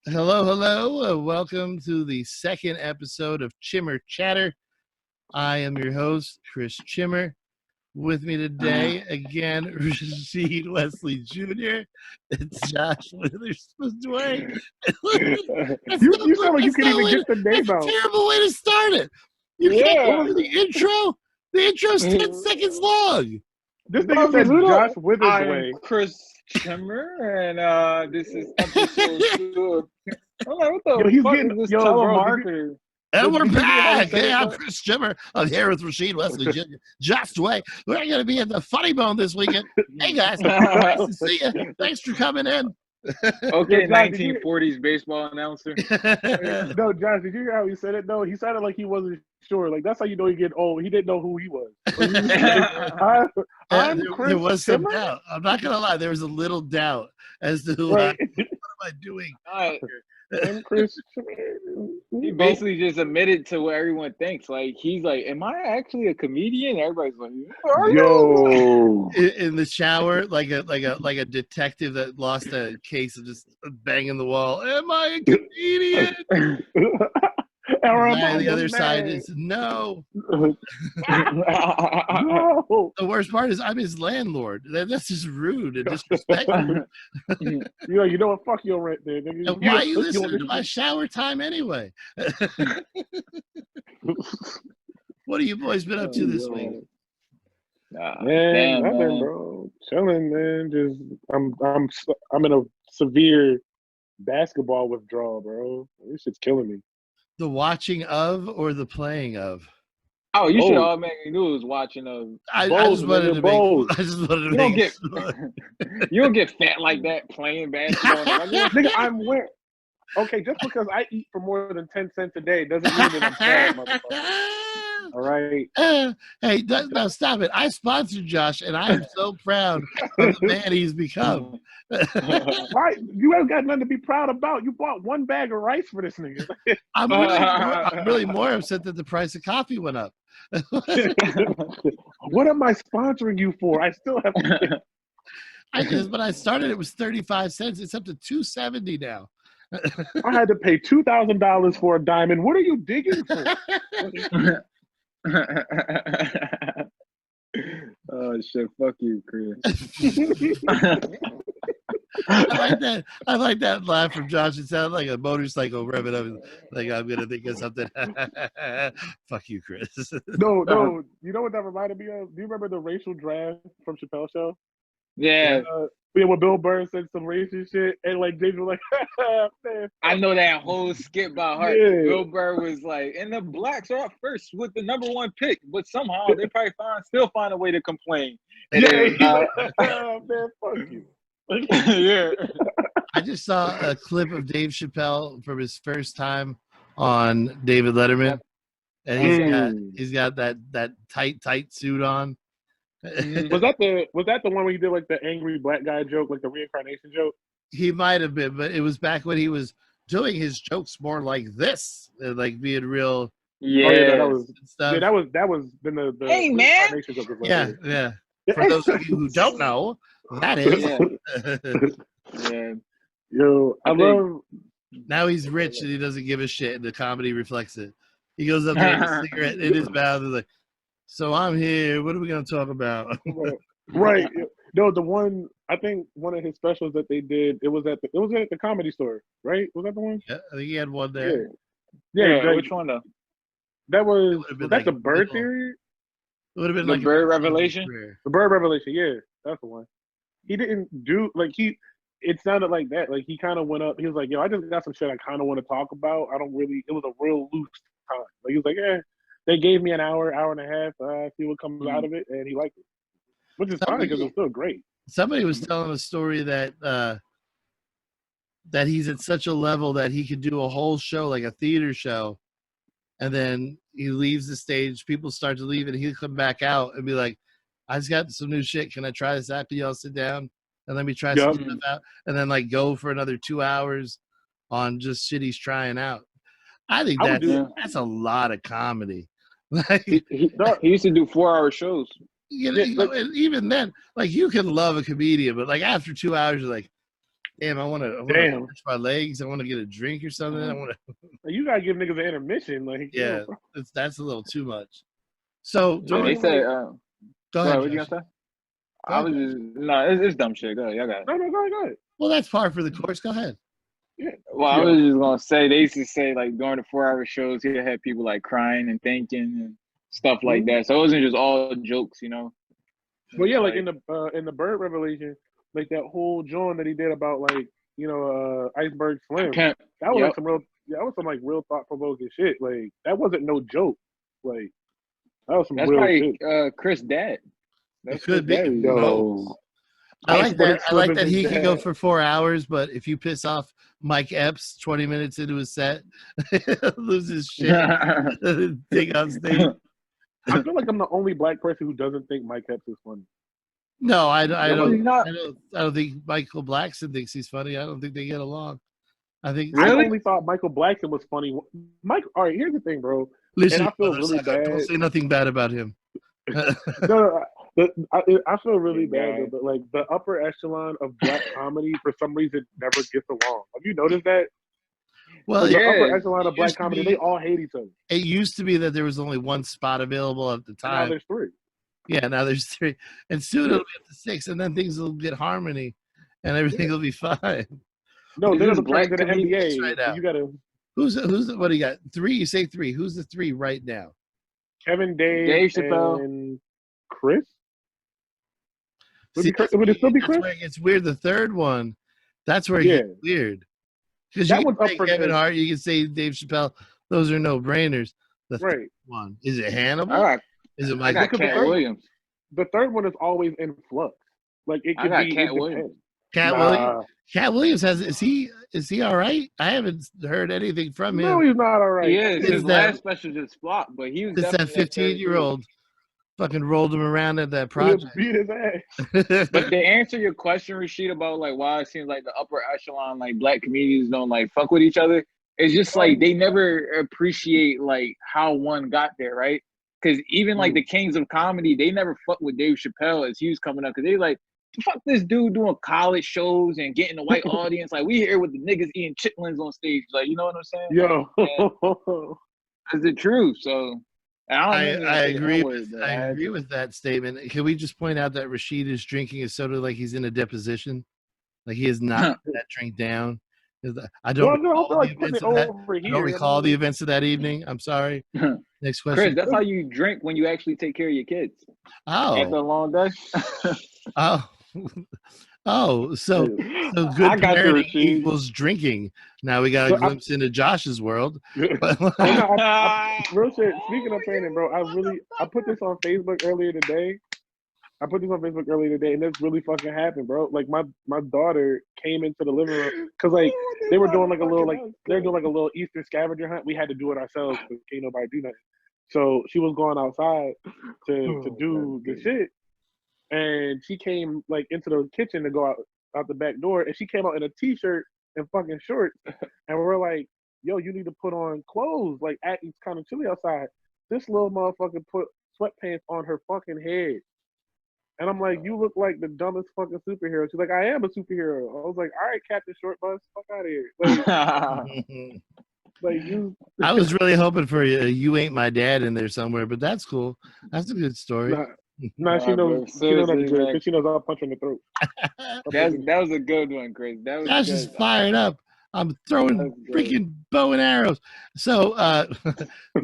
Hello, hello. Welcome to the second episode of Chimmer Chatter. I am your host, Chris Chimmer. With me today, again, Rashid Wesley Jr. It's Josh Witherspoon. You sound like you can't even get the That's name a out. terrible way to start it. You can't go over the intro. The intro's 10 seconds long. This nigga said Josh I am Withersway. Chris Chimmer, and this is episode 2. I'm like, what the Yo, he's fuck getting- is this yo, bro, telemarketer? And we're Did you hear how he back. said Hey, it, I'm bro? Chris Chimmer. I'm here with Rashid Wesley Jr. Just Way. We're going to be at the Funny Bone this weekend. Hey, guys. Nice to see you. Thanks for coming in. Okay, Yo, Josh, did you- 1940s baseball announcer. No, Josh, did you hear how he said it though? He sounded like he wasn't sure. Like that's how you know he get old. He didn't know who he was. I'm Chris there was some Chimmer? doubt. I'm not going to lie. There was a little doubt as to who Right. what am I doing? I'm Chris Chimmer. He basically just admitted to what everyone thinks. Like, he's like, am I actually a comedian? Everybody's like, are you? Yo. In the shower, like a detective that lost a case of just banging the wall. Am I a comedian? Or The guy on the I'm other side mad. is no. No. The worst part is I'm his landlord. That's just rude and disrespectful. You know what? Fuck your rent, there, nigga. And why are you listening to my shower time anyway? What have you boys been up to this week? Man, nothing, bro. Chilling, man. Just I'm in a severe basketball withdrawal, bro. This shit's killing me. The watching of or the playing of? Oh, you should Both. automatically knew it was watching a. I Both, just wanted nigga, to both. make. I just wanted to You don't make. get you don't get fat like that playing basketball. Nigga, I'm wearing. Okay, just because I eat for more than 10 cents a day doesn't mean that I'm fat, motherfucker. All right. Hey, now stop it. I sponsored Josh, and I am so proud of the man he's become. Why? You ain't got nothing to be proud about. You bought one bag of rice for this nigga. I'm really more upset that the price of coffee went up. What am I sponsoring you for? I still have to When I started, it was 35 cents. It's up to $2.70 now. I had to pay $2,000 for a diamond. What are you digging for? Oh shit! Fuck you, Chris. I like that laugh from Josh. It sounded like a motorcycle revving up. Like I'm gonna think of something. Fuck you, Chris. No. You know what that reminded me of? Do you remember the racial draft from Chappelle Show? Yeah, When Bill Burr said some racist shit, and like James was like, man. I know that whole skit by heart. Yeah. Bill Burr was like, and the blacks are up first with the number 1 pick, but somehow they probably still find a way to complain. And Yeah, man, fuck you. yeah. I just saw a clip of Dave Chappelle from his first time on David Letterman, and he's got that tight suit on. Was that the one where he did like the angry black guy joke, like the reincarnation joke? He might have been, but it was back when he was doing his jokes more like this, like being real. Yeah. Oh, yeah, that was stuff. yeah, that was then the Hey, man. reincarnation joke was like Yeah, this. yeah. For those of you who don't know, that is. Yeah. Yo, I love. Now he's rich and he doesn't give a shit, and the comedy reflects it. He goes up there with a cigarette in his mouth and like, so I'm here. What are we going to talk about? Right. No, the one I think one of his specials that they did, it was at the Comedy Store, right? Was that the one? Yeah, I think he had one there. Yeah. Which one though? That was would've been that like the a Bird little- Theory? It would have been The like Bird Revelation? The Bird Revelation, yeah, that's the one. He didn't do it sounded like that. Like he kind of went up. He was like, "Yo, I just got some shit I kind of want to talk about. I don't really." It was a real loose time. Like he was like, "Yeah, they gave me an hour and a half. See what comes out of it," and he liked it, which is fine because it's still great. Somebody was telling a story that that he's at such a level that he could do a whole show, like a theater show, and then he leaves the stage. People start to leave, and he'll come back out and be like, "I just got some new shit. Can I try this after y'all sit down and let me try some stuff out?" And then like go for another 2 hours on just shit he's trying out. I think that's a lot of comedy. Like he used to do 4-hour shows. You know, and even then, like you can love a comedian, but like after 2 hours, you're like, damn, I want to Damn. stretch my legs. I want to get a drink or something. I want to. You gotta give niggas an intermission. Like, Yeah, yo, that's a little too much. So Yeah, I they mean, said. go Go ahead, ahead. What you Josh. gonna say? Go I ahead, was Josh. just no. It's dumb shit. Go ahead. Y'all got it. no, go ahead. Well, that's par for the course. Go ahead. Yeah. Well, I Yeah. was just gonna say they used to say like during the 4-hour shows, he had people like crying and thinking and stuff like that. So it wasn't just all jokes, you know. But yeah, like in the Bird Revelation, like that whole joint that he did about like Iceberg Slim. Pimp. That was Yep. like that was some like real thought provoking shit. Like that wasn't no joke. Like that was some That's real probably shit. Chris' dad. It could be. Yo, I like that. I like that he Slim could go and for 4 hours, but if you piss off Mike Epps 20 minutes into his set, lose his shit, take off stage. I feel like I'm the only black person who doesn't think Mike Epps is funny. No, I He's not. don't think Michael Blackson thinks he's funny. I don't think they get along. I think I Really? only thought Michael Blackson was funny. Mike, all right, here's the thing, bro. listen, And I feel brother really sucker, don't bad. say nothing bad about him. No, I feel really Yeah. bad, but like the upper echelon of black comedy for some reason never gets along. Have you noticed that? Well, Like, yeah. the upper echelon of it black used to comedy, be- they all hate each other. it used to be that there was only one spot available at the And now time. there's three. Yeah, now there's 3, and soon it'll be up to 6, and then things will get harmony, and everything will be fine. No, Is then this it'll turn black into the comedians NBA. right now? You gotta Who's what do you got? 3? You say 3. Who's the 3 right now? Kevin, Dave Dave Chappelle. and Chris. Would See, it still be that's Chris? where it gets weird. The third one, that's where it Yeah. gets weird. Because That you one's can up say for Kevin Hart, you can say Dave Chappelle. Those are no brainers. The third right. one, is it Hannibal? I Is it got Michael? Because the Cat third- Williams. The third one is always in flux. Like it I could got be. Cat It Williams. Cat Nah. Williams. Cat Williams is he all right? I haven't heard anything from No, him. he's not all right. He is. It's His that- last special just flopped, but he was It's that definitely up there, too. 15-year-old fucking rolled him around at that He project. beat his ass. But to answer your question, Rashid, about like why it seems like the upper echelon, like black comedians don't like fuck with each other, it's just like they never appreciate like how one got there, right? Because even like the kings of comedy, they never fuck with Dave Chappelle as he was coming up, because they like, fuck this dude doing college shows and getting the white audience. Like we here with the niggas eating chitlins on stage, like you know what I'm saying? Yo. That's the truth. So I agree. I I agree with that statement. Can we just point out that Rashid is drinking his soda like he's in a deposition, like he has not put that drink down? I don't recall the events of that. I don't recall the events of that evening. I'm sorry. Next question. Chris, that's how you drink when you actually take care of your kids after a Oh, long day. oh, oh. So good I got you, parenting Rashid. equals drinking. Now we got a glimpse into Josh's world. But, Real shit. Speaking of training, bro, I put this on Facebook earlier today. And this really fucking happened, bro. Like my daughter came into the living room because like they were doing like a little Easter scavenger hunt. We had to do it ourselves because can't nobody do nothing. So she was going outside to do the shit, and she came like into the kitchen to go out the back door, and she came out in a t-shirt and fucking shorts, and we're like, yo, you need to put on clothes. Like it's kind of chilly outside. This little motherfucker put sweatpants on her fucking head. And I'm like, you look like the dumbest fucking superhero. She's like, I am a superhero. I was like, all right, Captain Short Bus, fuck out of here. Like you. I was really hoping for you ain't my dad in there somewhere, but that's cool. That's a good story. Nah, she knows. She knows that's good because she knows I'll punch her in the throat. That was a good one, Chris. That was Josh good. is fired up. I'm throwing freaking bow and arrows. So,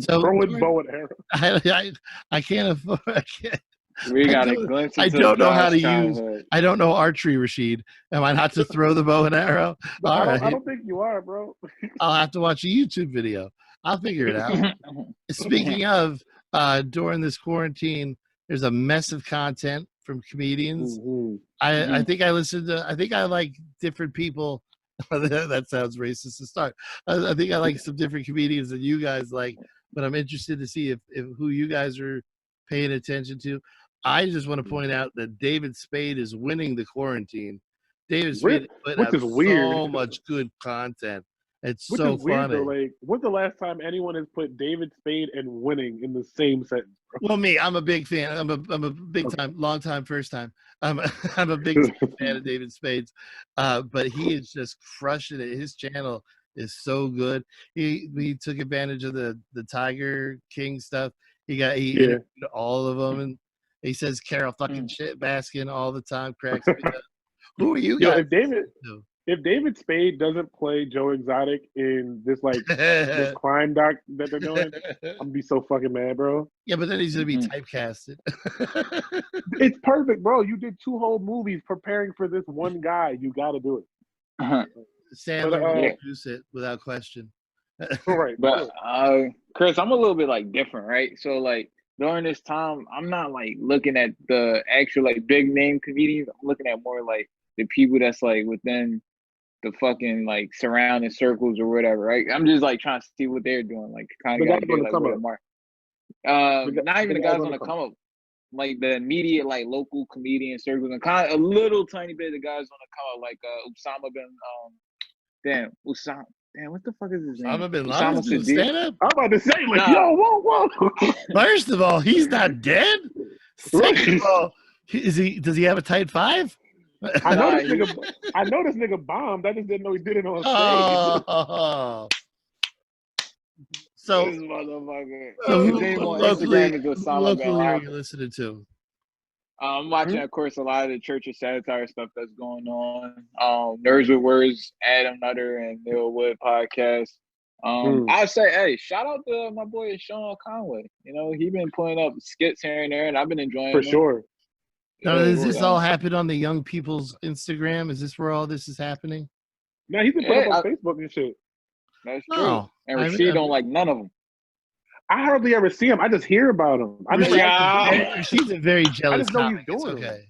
throwing bow and arrows. I can't afford. I can't. We got a glimpse. I don't know how to use. I don't know archery, Rashid. Am I not to throw the bow and arrow? All right. I don't think you are, bro. I'll have to watch a YouTube video. I'll figure it out. Speaking of, during this quarantine, there's a mess of content from comedians. Mm-hmm. I think I listened to. I think I like different people. That sounds racist to start. I think I like some different comedians that you guys like, but I'm interested to see if who you guys are paying attention to. I just want to point out that David Spade is winning the quarantine. David Spade put out so much good content. It's Which so is weird funny. though. Like, when's the last time anyone has put David Spade and winning in the same sentence? Bro? Well, me, I'm a big fan. I'm a big time, long time, first time. I'm a big fan of David Spades, but he is just crushing it. His channel is so good. He took advantage of the Tiger King stuff. He interviewed all of them, and he says Carol fucking shit Baskin all the time. Cracks me up. Who are you Yo, guys? if David Spade doesn't play Joe Exotic in this this crime doc that they're doing, I'm gonna be so fucking mad, bro. Yeah, but then he's gonna be typecasted. It's perfect, bro. You did 2 whole movies preparing for this one guy. You got to do it. Sandler will produce it without question. Right, but Chris, I'm a little bit like different, right? So like during this time, I'm not like looking at the actual like big name comedians. I'm looking at more like the people that's like within the fucking like surrounding circles or whatever, right? I'm just like trying to see what they're doing, like kind of got to get like what mark. Not even the guys on the come up, like the immediate like local comedian circles, and kind of a little tiny bit of the guys on the come up, like Usama bin damn, what the fuck is his name? Usama bin Laden doing stand up. I'm about to say like, yo, whoa. First of all, he's not dead. Second of all, does he have a tight 5? I know this nigga bombed. I just didn't know he did it on stage. Oh. So, this motherfucker. His name on locally, Instagram is Osama bin are Laden. you listening to? I'm watching, of course, a lot of the Church of Satire stuff that's going on. Nerds with Words, Adam Nutter, and Neil Wood podcast. I say, hey, shout out to my boy Sean Conway. You know, he been putting up skits here and there, and I've been enjoying for them. sure. Now, does this all happen on the young people's Instagram? Is this where all this is happening? No, he's been putting up on Facebook and shit. That's true. And Rashid don't like none of them. I hardly ever see him. I just hear about him. Rashid's a very jealous. I just know comic. he's doing okay.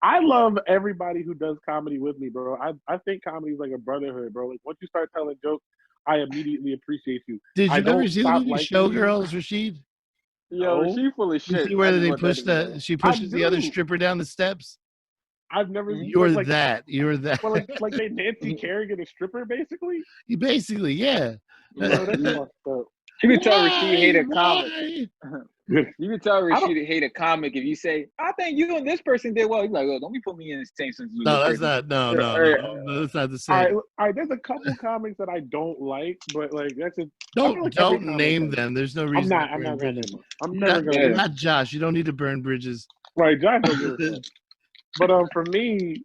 I love everybody who does comedy with me, bro. I think comedy is like a brotherhood, bro. Like once you start telling jokes, I immediately appreciate you. Did you ever see the movie Showgirls, Rashid? Yo, she full of shit. You see where they she pushes the other stripper down the steps? I've never. You're that. You're that. Well, like they Nancy Kerrigan a stripper, basically. You basically, yeah. No, that's fucked up. You can tell Rashid hate a comic. You can tell Rashid hate a comic if you say, "I think you and this person did well." He's like, "Oh, don't be put me in the same sense." No, that's not. No, that's not the same. All right, there's a couple comics that I don't like, but like that's a. Don't name them. There's no reason. I'm not gonna name them. I'm never gonna. Not Josh. You don't need to burn bridges. Right, Josh don't give a fuck. But for me,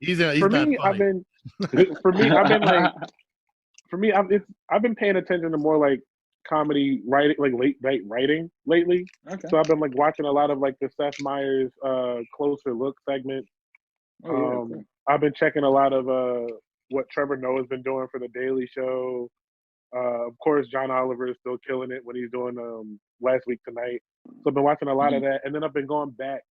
I've been paying attention to more like comedy writing, like late night writing lately. Okay. So I've been like watching a lot of like the Seth Meyers Closer Look segment. I've been checking a lot of what Trevor Noah's been doing for the Daily Show. Of course, John Oliver is still killing it when he's doing Last Week Tonight. So I've been watching a lot of that, and then I've been going back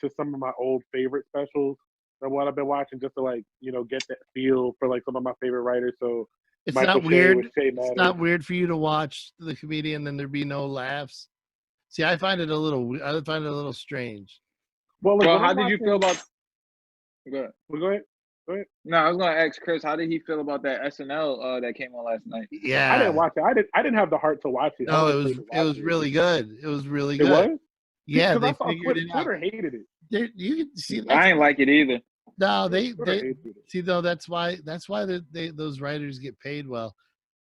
to some of my old favorite specials and what I've been watching just to like, you know, get that feel for like some of my favorite writers. So it's not weird. It's not weird for you to watch the comedian and there be no laughs. See, I find it a little strange. Well, like, how did you feel about? Go ahead. No, I was gonna ask Chris, how did he feel about that SNL that came on last night? Yeah, I didn't watch it. I didn't have the heart to watch it. No, it was really good. It was really good. It was? Yeah, they figured it out. Twitter hated it. You can see. I ain't like it either. No, they see though. That's why those writers get paid well.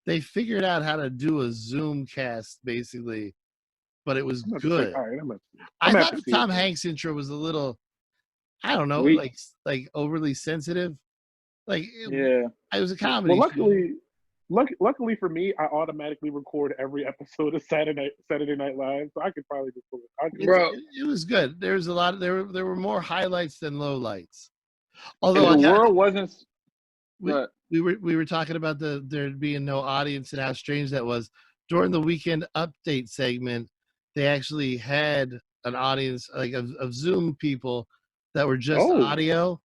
They figured out how to do a Zoom cast basically, but it was good. I thought the Tom Hanks intro was a little, I don't know, like overly sensitive. Like it was a comedy. Well, luckily for me, I automatically record every episode of Saturday Night Live, so I could probably just pull it. Bro, it was good. There was a lot. There were more highlights than lowlights. Although the world wasn't. We were talking about there being no audience and how strange that was. During the weekend update segment, they actually had an audience like of Zoom people that were just audio,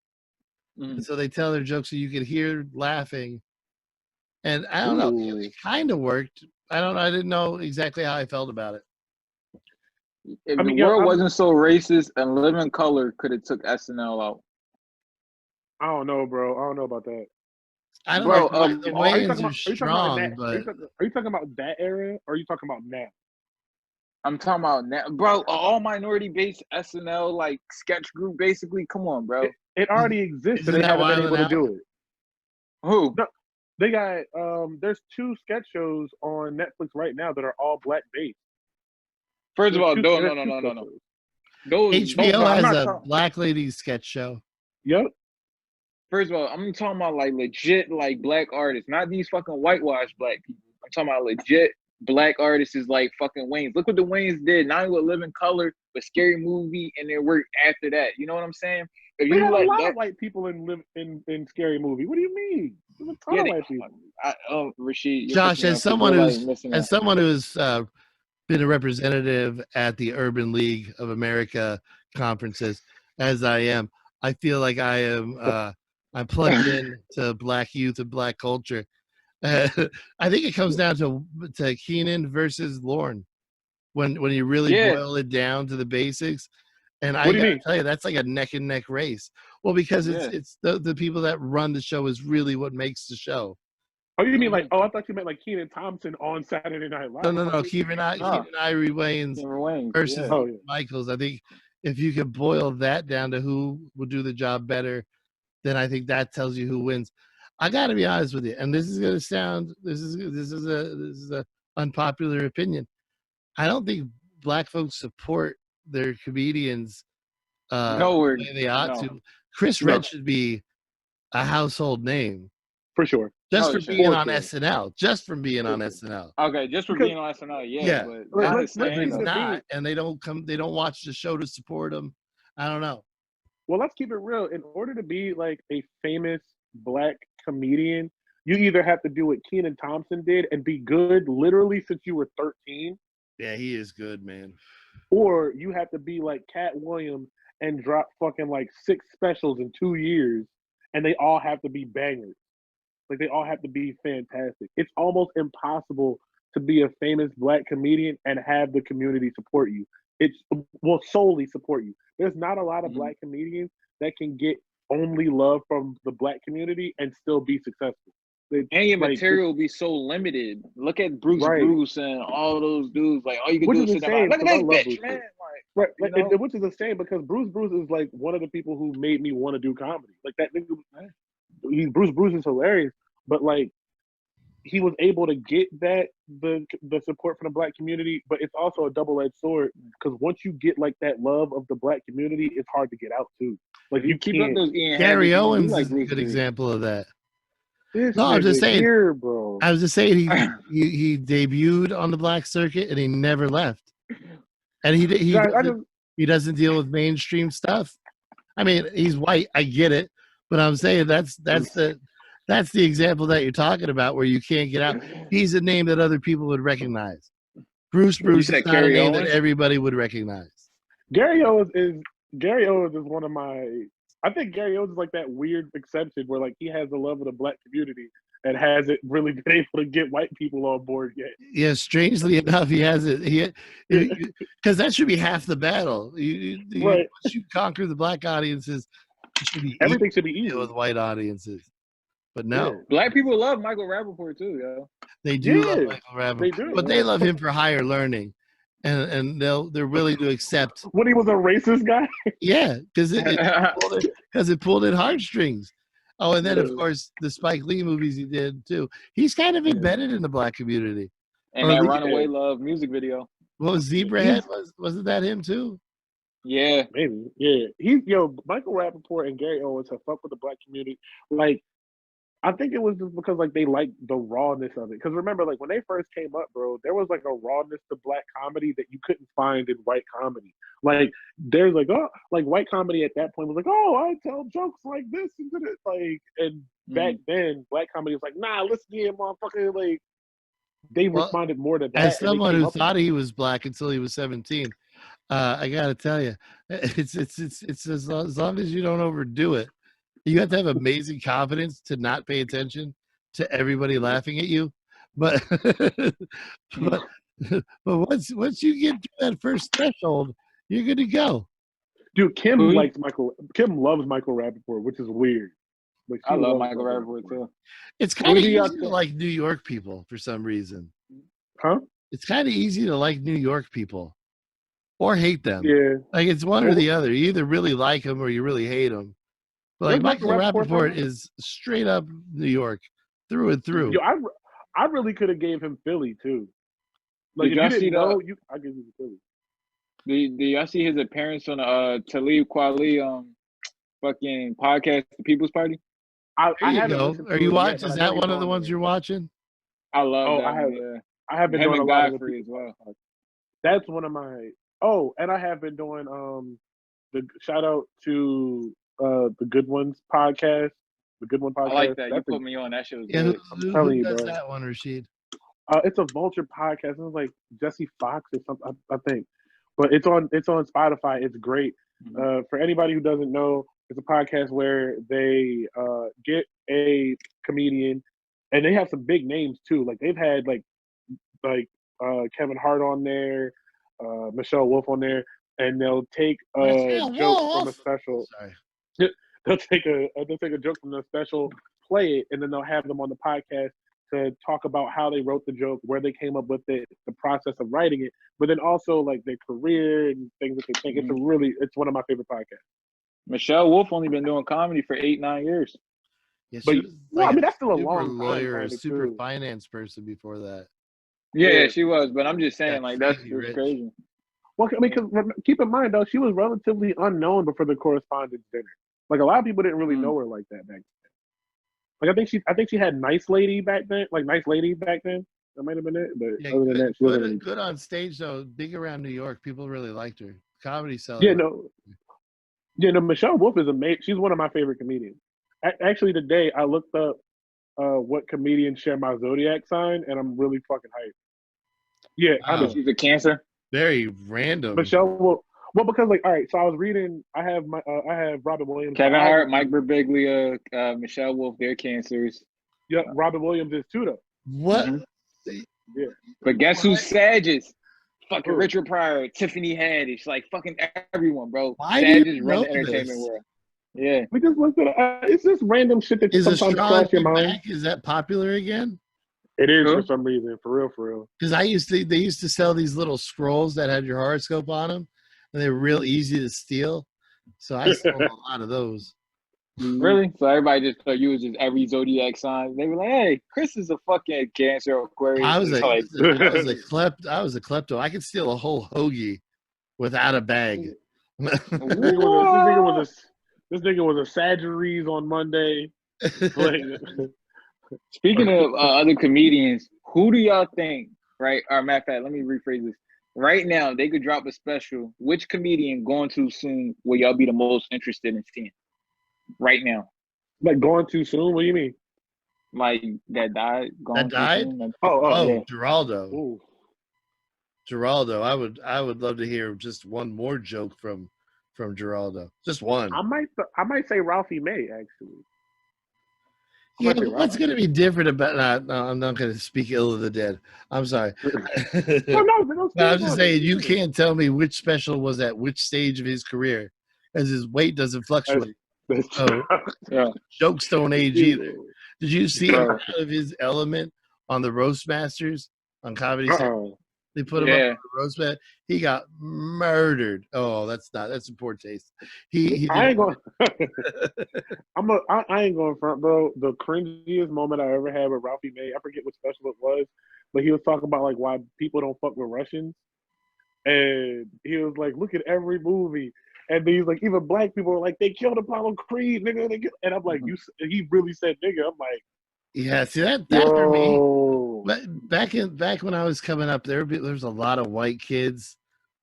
and so they tell their jokes so you could hear laughing. And I don't know, it kind of worked. I didn't know exactly how I felt about it. If the world wasn't so racist and Living Color could have took SNL out. I don't know, bro. I don't know about that. I don't Bro, know. The Are you Wayans talking are about? Are you talking about strong, that? but Are you talking about that era, or are you talking about now? I'm talking about now, bro. All minority based SNL like sketch group, basically. Come on, bro. It already exists, and isn't they that haven't been Wild able and to Out? do it. Who? No, they got there's 2 sketch shows on Netflix right now that are all black based. First of all, no. There's two sketch shows. Those. HBO no, I'm has not a talking- Black Lady sketch show. Yep. First of all, I'm talking about like legit like black artists, not these fucking whitewashed black people. I'm talking about legit black artists is like fucking Wayne's. Look what the Wayne's did. Not only with Living Color, but Scary Movie and their work after that. You know what I'm saying? If We you had a like lot that, of white people in Scary Movie. What do you mean? There's a ton yeah, of white people. Rashid, you're Josh, pissing me as off 'cause someone you're, who's like, missing as out. someone who's been a representative at the Urban League of America conferences, as I am, I feel like I am I'm plugged in to black youth and black culture. I think it comes down to Keenan versus Lorne when you really Yeah. boil it down to the basics. And I What do you gotta mean? tell you, that's like a neck and neck race. Well, because it's the people that run the show is really what makes the show. Oh, you mean like? Oh, I thought you meant like Kenan Thompson on Saturday Night Live. No. Keenan Ivory Wayans versus Oh, yeah. Michaels. I think if you could boil that down to who will do the job better, then I think that tells you who wins. I got to be honest with you, and this is going to sound this is a unpopular opinion. I don't think black folks support their comedians the way they ought to. Chris Red should be a household name For sure. just No, for sure. being For on sure. SNL. Just from being on SNL. Okay, just for Because- being on SNL, Yeah. but not Let's the same, keep He's it though. not, and they don't come. They don't watch the show to support him. I don't know. Well, let's keep it real. In order to be like a famous black comedian, you either have to do what Kenan Thompson did and be good literally since you were 13, Yeah, he is good, man. or you have to be like Cat Williams and drop fucking like 6 specials in 2 years, and they all have to be bangers. Like they all have to be fantastic. It's almost impossible to be a famous black comedian and have the community support you. Will solely support you. There's not a lot of black comedians that can get only love from the black community and still be successful. And your material will be so limited. Look at Bruce and all those dudes. Like, all you can Which do is is the sit there. same, Look at because I this love bitch, Bruce man. Right, you like, know? which is the same because Bruce is like one of the people who made me want to do comedy. Like that nigga, Bruce is hilarious, but like he was able to get the support from the black community, but it's also a double-edged sword because once you get like that love of the black community, it's hard to get out too. Like you keep up can't. those Ian Gary Habits, Owens like is a Bruce good did. example of that. This No, I'm just nigga saying. here, bro. I was just saying he debuted on the black circuit and he never left. And he doesn't deal with mainstream stuff. I mean, he's white. I get it, but I'm saying that's the example that you're talking about where you can't get out. He's a name that other people would recognize. Bruce is said not a Gary name Owens? that everybody would recognize. Gary Owens is one of my. I think Gary Owens is like that weird exception where like he has the love of the black community and hasn't really been able to get white people on board yet. Yeah, strangely enough, he has it. Because that should be half the battle. Right. Once you conquer the black audiences, it should be Everything should be easy easy. with white audiences. But no, Black people love Michael Rappaport too, yo. they do love Yeah, Michael Rappaport, they do. but they love him for higher learning, and they're willing to accept. When he was a racist guy. Yeah, because it pulled in heartstrings. Oh, and then of course the Spike Lee movies he did too. He's kind of embedded in the black community. And Or that at least- Runaway Love music video. What was Zebrahead? Wasn't that him too? Yeah. Maybe. Yeah. Michael Rappaport and Gary Owens have fucked with the black community. Like, I think it was just because like they liked the rawness of it. Because remember, like when they first came up, bro, there was like a rawness to black comedy that you couldn't find in white comedy. Like there's like white comedy at that point was like, oh, I tell jokes like this and that. Like, and back then black comedy was like, nah, listen to him, motherfucker. Like they responded more to that. As someone who thought he was black until he was 17, I gotta tell you, it's as long as you don't overdo it. You have to have amazing confidence to not pay attention to everybody laughing at you. But but once you get to that first threshold, you're good to go. Dude, Kim loves Michael Rappaport, which is weird. But I she love loves Michael Rappaport too. It's Who kind of do y'all easy to think? like New York people for some reason. Huh? It's kind of easy to like New York people or hate them. Yeah. Like it's one or Well, the other. You either really like them or you really hate them. But like where's Michael Michael Rappaport from? Rappaport is straight up New York through and through. Yo, I really could have gave him Philly too. Like Did if you y'all see didn't the? know, I give you Philly. Did y'all see his appearance on the Talib Kweli fucking podcast, The People's Party? I There you haven't go. listened Are to you it yet, watching? but Is I know that he's one of the on ones there. you're watching? I love Oh, that one. Yeah, I have been him doing a and lot of the Godfrey as people. well. That's one of my. Oh, and I have been doing the shout out to the Good Ones podcast, the Good One I like podcast. that. You That's put me on. That shit was Yeah, good. telling you, does bro. that one, Rashid? It's a Vulture podcast. It's like Jesse Fox or something, I think. But it's on Spotify. It's great. For anybody who doesn't know, it's a podcast where they get a comedian, and they have some big names too. Like they've had like Kevin Hart on there, Michelle Wolf on there, and they'll take a Michelle joke from a Wolf. special. Sorry. They'll take a joke from the special, play it, and then they'll have them on the podcast to talk about how they wrote the joke, where they came up with it, the process of writing it, but then also like their career and things that they think. It's one of my favorite podcasts. Michelle Wolf only been doing comedy for 8-9 years. Yeah, But she was well, I like mean that's still a super long time. lawyer, Kinda, super too. finance person before that. Yeah, she was. But I'm just saying, Got like that's crazy rich. crazy. Well, I mean, because keep in mind though, she was relatively unknown before the Correspondence Dinner. Like a lot of people didn't really know her like that back then. Like I think she had Nice Lady back then. Like Nice Lady back then. That might have been it. But Yeah, other than that, she wasn't really. good on stage though. Big around New York, people really liked her. Comedy sells. Yeah, no. Michelle Wolf is amazing. She's one of my favorite comedians. Actually, today I looked up what comedians share my zodiac sign, and I'm really fucking hyped. Yeah, I Wow. know. She's a Cancer. Very random. Michelle Wolf. Well, because like, all right, so I was reading. I have Robin Williams. Kevin Hart, Mike Birbiglia, Michelle Wolf. They're Cancers. Yep, Robin Williams is too though. What? Yeah. But guess who's Sages? Fucking Who? Richard Pryor, Tiffany Haddish, like fucking everyone, bro. Why do you Sages run know the entertainment this? world. Yeah. We just looked at it's just random shit that Is sometimes cross astrology your mind. back? Is that popular again? It is Who? for some reason, for real. Because they used to sell these little scrolls that had your horoscope on them, and they were real easy to steal. So I sold a lot of those. Really? So everybody just thought you was just every zodiac sign. They were like, "Hey, Chris is a fucking Cancer or Aquarius." I was a Like, klepto. I could steal a whole hoagie without a bag. This nigga was a Sagittarius on Monday. Like, speaking of other comedians, who do y'all think? Right? Or matter of fact, let me rephrase this. Right now, they could drop a special. Which comedian going too soon will y'all be the most interested in seeing? Right now, like going too soon? What do you mean? like that died. That died? Like, Oh, yeah. Geraldo. Ooh. Geraldo. I would love to hear just one more joke from Geraldo. Just one. I might say Ralphie May actually. Yeah, but what's going to be different about? No, I'm not going to speak ill of the dead. I'm sorry. No, I'm just saying you can't tell me which special was at which stage of his career, as his weight doesn't fluctuate. So Yeah. jokes don't age either. Did you see Bro. him out of his element on the Roastmasters on Comedy Central? They put him up on the Roastmaster. He got murdered. Oh, that's in poor taste. I ain't going. I ain't going front, bro. The cringiest moment I ever had with Ralphie May, I forget what special it was, but he was talking about like why people don't fuck with Russians, and he was like, "Look at every movie." And then he's like, even black people are like, they killed Apollo Creed, nigga. And I'm like, he really said nigga. I'm like, yeah, see that for me. yo. But back when I was coming up, there was a lot of white kids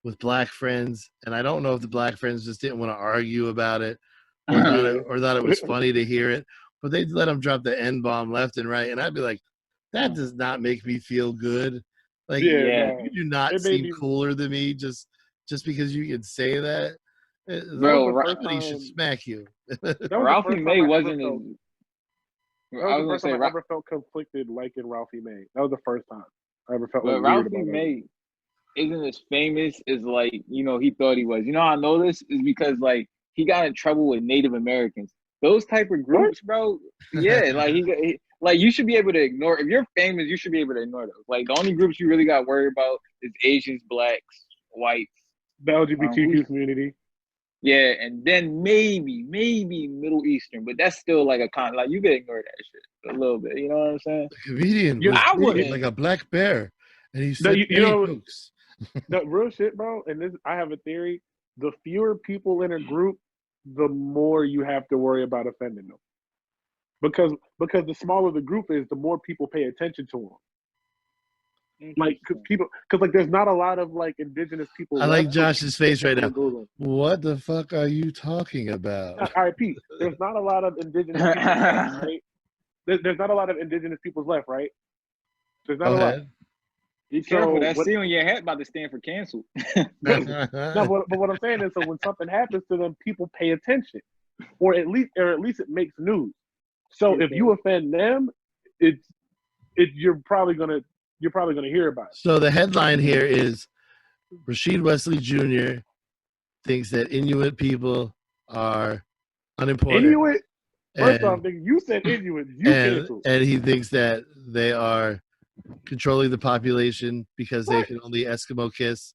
with black friends, and I don't know if the black friends just didn't want to argue about it, or thought it was funny to hear it. But they'd let them drop the N-bomb left and right, and I'd be like, that does not make me feel good. Like, you do not seem cooler than me just because you can say that. Bro, somebody should smack you. Ralphie May wasn't. That was the first time I ever felt conflicted liking Ralphie May. That was the first time I ever felt like Ralphie weird about May isn't as famous as like he thought he was. You know how I know this is because like he got in trouble with Native Americans. those type of groups, bro. Yeah, like like you should be able to ignore. If you're famous, you should be able to ignore those. Like the only groups you really got worried about is Asians, blacks, whites, The LGBTQ community. yeah, and then maybe Middle Eastern, but that's still like a like you can ignore that shit a little bit. You know what I'm saying? The comedian Yeah, was I naked wouldn't. like a black bear, and he No, said you know, jokes. the real shit, bro. And this, I have a theory: the fewer people in a group, the more you have to worry about offending them. Because the smaller the group is, the more people pay attention to them. Like, because like there's not a lot of like indigenous people. I like left, Josh's face right now. Goes on. What the fuck are you talking about? All right, Pete. There's not a lot of indigenous people left, right? There's not a lot of indigenous peoples left, right? There's not Go a lot. ahead. Be careful, So that what- C on your hat about to stand for cancel. No, but what I'm saying is, so when something happens to them, people pay attention, or at least it makes news. So if you offend them, you're probably gonna hear about it. So the headline here is Rashid Wesley Jr. thinks that Inuit people are unimportant. Inuit. First and, off, nigga, you said Inuit. You canceled. and he thinks that they are controlling the population because they can only Eskimo kiss.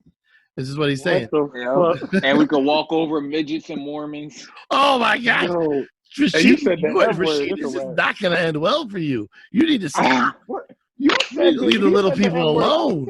This is what he's saying. What the fuck? And we could walk over midgets and Mormons. Oh my God. Yo, Rashid, you said the F word. Rashid, It's a this is wrap. not going to end well for you. You need to stop. What? You You need to leave the little people alone.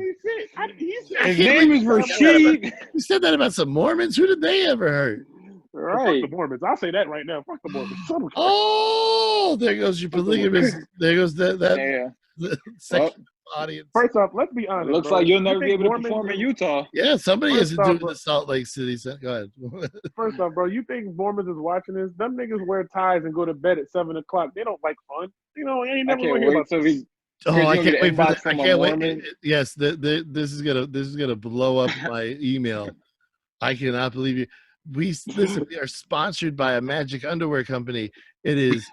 His name is Rashid. You said that about some Mormons. Who did they ever hurt? Right. Fuck the Mormons. I'll say that right now. Fuck the Mormons. Oh, there goes your polygamous. There goes that Yeah. the section audience. First off, let's be honest. Looks bro. like you'll never You be think able to Mormons perform in is- Utah. Yeah, somebody has to First do off, it in bro- the Salt Lake City. Go ahead. First off, bro, you think Mormons is watching this? Them niggas wear ties and go to bed at 7 o'clock. They don't like fun. You know, I ain't I never can't gonna hear wait about till this. we. Oh, I you can't get wait an for inbox that. I from a can't wait. Mormon. Yes, this is gonna blow up my email. I cannot believe you. Listen. We are sponsored by a magic underwear company. It is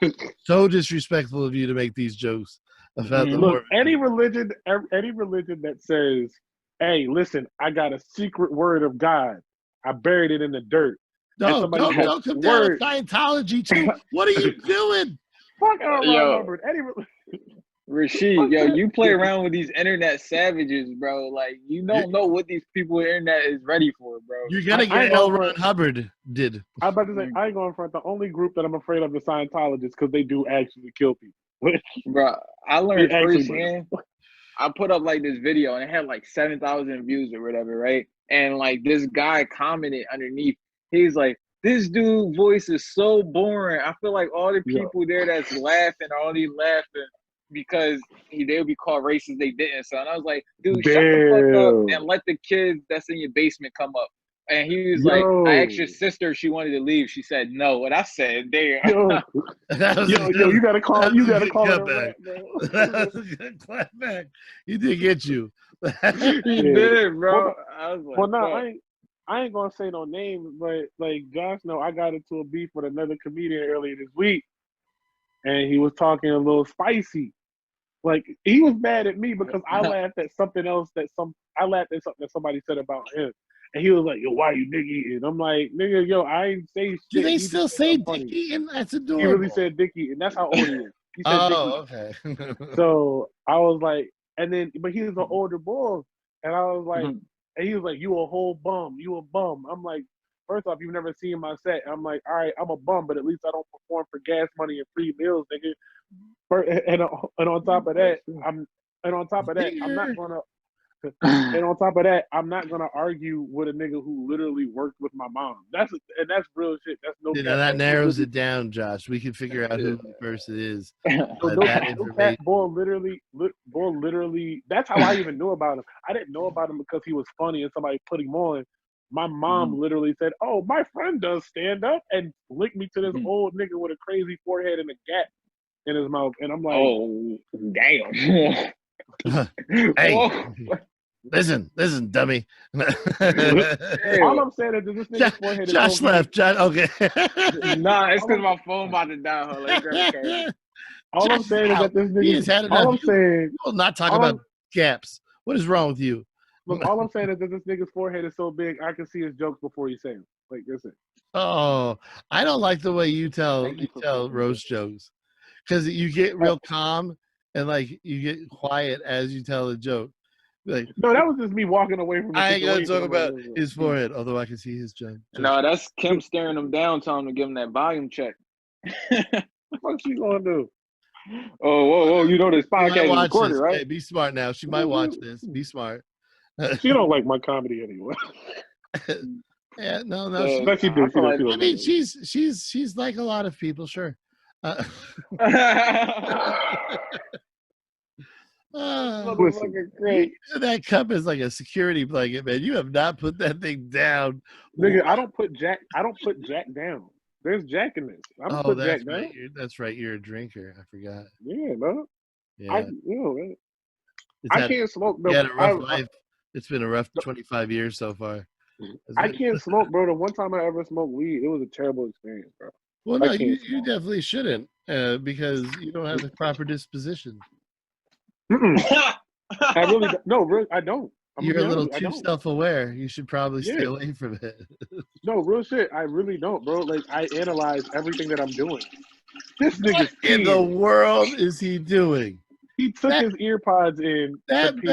so disrespectful of you to make these jokes about the Look, Mormon. any religion that says, "Hey, listen, I got a secret word of God. I buried it in the dirt." No, somebody don't goes, come down with "Word." Scientology too. What are you doing? Fuck L. Yo. Ron Hubbard. Rashid, yo, you play around with these internet savages, bro. Like you don't know what these people on the internet is ready for, bro. You're gonna I get ain't L. going Ron for- Hubbard did. I'm about to say, I ain't going front. The only group that I'm afraid of is Scientologists because they do actually kill people. Bro, I learned They actually firsthand. I put up like this video and it had like 7,000 views or whatever, right? And like this guy commented underneath. He's like, "This dude voice is so boring. I feel like all the people there that's laughing are only laughing because they'll be called racist. They didn't." So and I was like, "Dude, shut the fuck up and let the kids that's in your basement come up." And he was like, "I asked your sister if she wanted to leave. She said no." And I said, "Damn." Yo, you gotta call. You gotta call it a back. rap, bro. That was a good clap back. He did get you. He did, bro. I was like, Well, no, fuck. I ain't gonna say no names, but like Josh, know I got into a beef with another comedian earlier this week, and he was talking a little spicy. Like he was mad at me because I laughed at something else that somebody said about him, and he was like, "Yo, why you nigga?" And I'm like, "Nigga, yo, I ain't say shit." Do they He still just said say I'm funny. Dickie? And that's He adorable. really said Dickie, and that's how old he is. He said Oh, Dickie. okay. So I was like, and then, but he was an older boy, and I was like, and he was like, "You a whole bum, you a bum." I'm like, first off, you've never seen my set. I'm like, all right, I'm a bum, but at least I don't perform for gas money and free meals, nigga. And on top of that, I'm not gonna. And on top of that, I'm not gonna argue with a nigga who literally worked with my mom. That's real shit. That's no. Now that narrows it down, Josh. We can figure out who the person is. So That information. boy, literally. That's how I even knew about him. I didn't know about him because he was funny and somebody put him on. My mom literally said, "Oh, my friend does stand up," and linked me to this old nigga with a crazy forehead and a gap in his mouth. And I'm like, "Oh, damn." Hey, listen, dummy. all I'm saying is that this nigga's forehead is Josh so left. Josh, okay. Nah, it's because my phone about to die. Hold on, grab the card. All I'm Josh saying is is out. that this He nigga. has had All enough. I'm saying. You will not talk all about gaps. What is wrong with you? Look, all I'm saying is that this nigga's forehead is so big, I can see his jokes before he say them. Like, that's it. Oh, I don't like the way you tell roast jokes because you get real calm and like you get quiet as you tell a joke. Like, No, that was just me walking away from the I ain't gonna situation. talk I'm like, about his forehead, although I can see his joke. No, that's Kim staring him down, telling him to give him that volume check. What's she gonna do? Oh, whoa! You know this She might podcast is watch recorded, this. right? Hey, be smart now. She might watch this. Be smart. She don't like my comedy anyway. Yeah, no. Yeah, But she do. I feel like- I mean, she's like a lot of people, sure. Motherfucker, great. That cup is like a security blanket, man. You have not put that thing down. Nigga, I don't put Jack down. There's Jack in this. I don't put that's Jack right. down. That's right. You're a drinker. I forgot. Yeah, no. Yeah. Man. It's I had- can't smoke. You had a rough life. It's been a rough 25 years so far. I can't smoke, bro. The one time I ever smoked weed, it was a terrible experience, bro. Well, no, I can't you smoke. definitely shouldn't because you don't have the proper disposition. I really don't. No, really, I don't. You're a little I too don't. self-aware. You should probably stay Yeah. away from it. No, real shit. I really don't, bro. Like, I analyze everything that I'm doing. This nigga's In the peeing. world is he doing? He took his ear pods in. That to pee.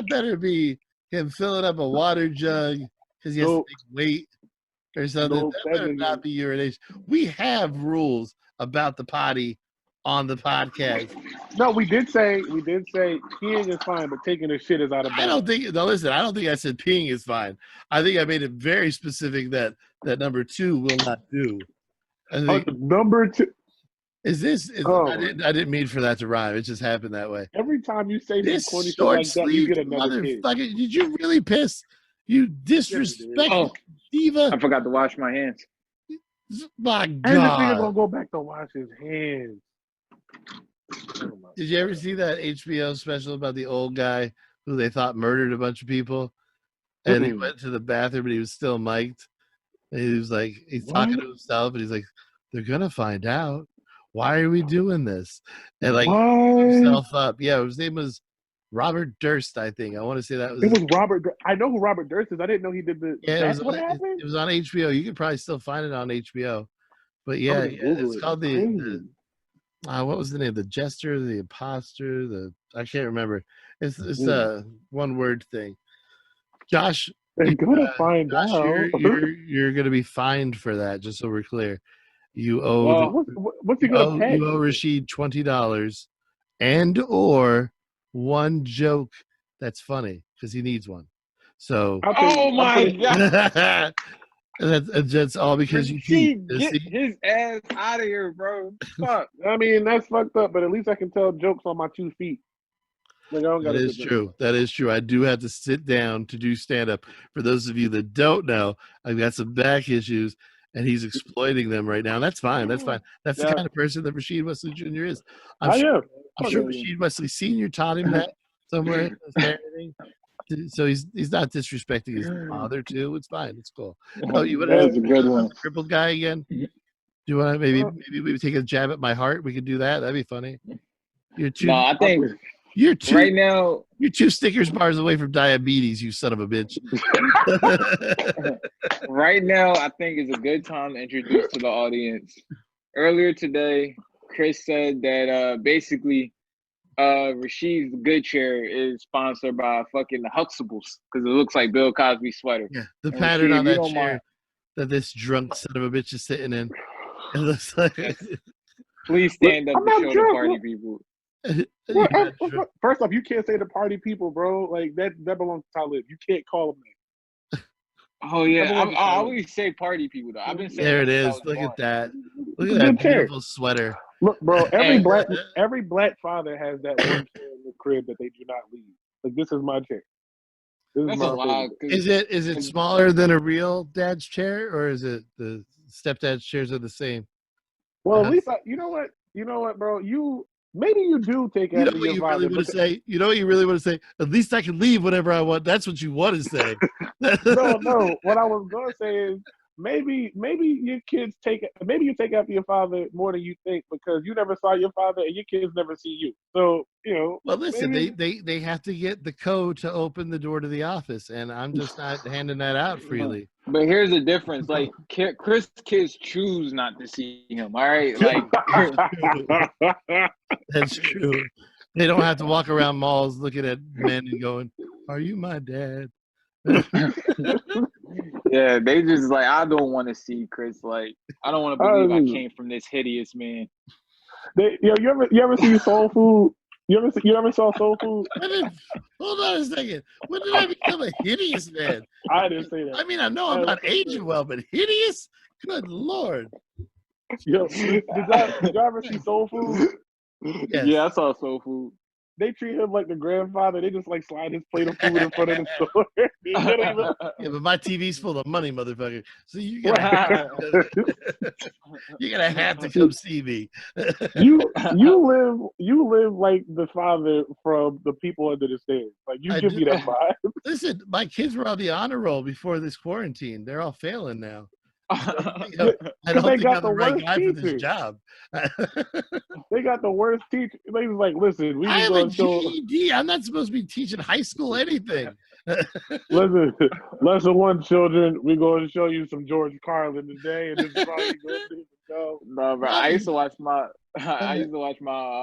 better be him filling up a water jug because he has to Nope. make weight or something. Nope, That that better nigga- not be urination. We have rules about the potty on the podcast. No, we did say peeing is fine, but taking a shit is out of bounds. I don't think. No, listen. I don't think I said peeing is fine. I think I made it very specific that number 2 will not do. I think, Number 2. I didn't mean for that to rhyme. It just happened that way. Every time you say This corny shit short like that, you sleeve get another kid. motherfucker. Did you really piss? You disrespectful diva. I forgot to wash my hands. My And this nigga God. gonna go back to wash his hands. Oh my Did you ever see that HBO special about the old guy who they thought murdered a bunch of people? And he went to the bathroom and he was still mic'd. And he was like, he's talking to himself and he's like, they're going to find out. Why are we doing this? And like, himself up. Yeah, his name was Robert Durst, I think. I want to say that was. It was Robert. I know who Robert Durst is. I didn't know he did the. Yeah, That's what happened. it was on HBO. You could probably still find it on HBO. But yeah, it's called the what was the name? The Jester, the Imposter, I can't remember. It's a one word thing. Josh, they're gonna find Josh, out. You're gonna be fined for that. Just so we're clear, you owe. What's he gonna pay? You owe Rashid $20 and or one joke that's funny because he needs one. So. Oh my God. That's all because you cheat. Get his ass out of here, bro. Fuck. I mean, that's fucked up, but at least I can tell jokes on my 2 feet. Like, that is true. That is true. I do have to sit down to do stand-up. For those of you that don't know, I've got some back issues, and he's exploiting them right now. That's fine. That's fine. That's the kind of person that Rashid Wesley Jr. is. I'm sure Rashid Wesley Sr. taught him that somewhere in his parenting. So he's not disrespecting his father too. It's fine. It's cool. Oh, you want That's a good one. Crippled guy again? Do you want to maybe we take a jab at my heart? We could do that. That'd be funny. I think right now you're 2 Snickers bars away from diabetes. You son of a bitch. Right now, I think is a good time to introduce to the audience. Earlier today, Chris said that basically. Rashid's Good Chair is sponsored by fucking Huxtables because it looks like Bill Cosby's sweater. Yeah, the pattern on that chair that this drunk son of a bitch is sitting in. It looks like. Please stand up to show the party people. First off, you can't say the party people, bro. Like that belongs to Talib. You can't call them that. Oh yeah, I always say party people though. I've been saying there it is. Look at that. Look at that beautiful sweater. Look, bro. Every black father has that one chair in the crib that they do not leave. Like this is my chair. That's a lot. Is it smaller than a real dad's chair, or is it the stepdad's chairs are the same? Well, at least you know what, bro. Maybe you do take after your father. You know what you really want to say? At least I can leave whenever I want. That's what you want to say. No. What I was going to say is maybe your kids maybe you take after your father more than you think because you never saw your father and your kids never see you. So Well, listen, maybe, they have to get the code to open the door to the office, and I'm just not handing that out freely. But here's the difference. Like Chris kids choose not to see him. All right, like That's true. They don't have to walk around malls looking at men and going, "Are you my dad?" yeah, they just like I don't want to see Chris. Like I don't want to believe I came from this hideous man. You ever see Soul Food? You ever saw Soul Food? Hold on a second. When did I become a hideous man? I didn't say that. I mean, I know I'm not aging well, but hideous? Good Lord. Yo, did y'all ever see Soul Food? Yes. Yeah, I saw Soul Food. They treat him like the grandfather. They just like slide his plate of food in front of the store. Yeah, but my TV's full of money, motherfucker. So you gotta have to come see me. you live like the father from the people under the stairs. Like you give me that vibe. Listen, my kids were on the honor roll before this quarantine. They're all failing now. I don't think I'm the right guy for this job. They got the worst teacher. They was like, listen, I have a GED. I'm not supposed to be teaching high school anything. Listen, lesson 1, children. We're going to show you some George Carlin today, and this is all you're going to go. No, bro. I used to watch my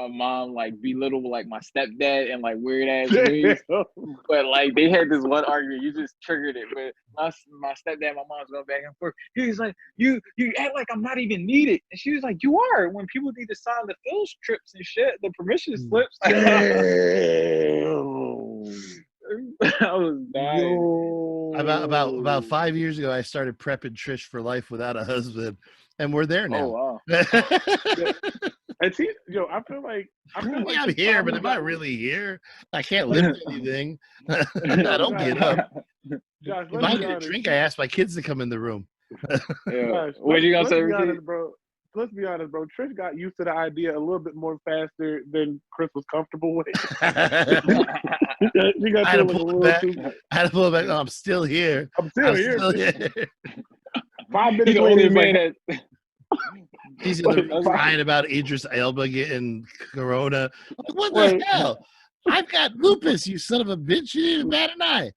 mom like belittle like my stepdad and like weird ass ways. But like they had this one argument, you just triggered it. But my stepdad, my mom's going back and forth. He was like, you act like I'm not even needed, and she was like, you are. When people need to sign the field strips and shit, the permission slips. I was dying. About 5 years ago, I started prepping Trish for life without a husband, and we're there now. Oh wow! And see, I feel like I'm here, but am I really here? I can't lift anything. I don't get up. Josh, if I get a drink, I ask my kids to come in the room. Yeah. What you gonna say, honest, bro? Let's be honest, bro. Trish got used to the idea a little bit more faster than Chris was comfortable with. I had to pull it back. Oh, I'm still here. I'm still here. 5 minutes He's the only man that. He's crying about Idris Elba getting corona. Like, what the hell? I've got lupus, you son of a bitch. You didn't bat an eye.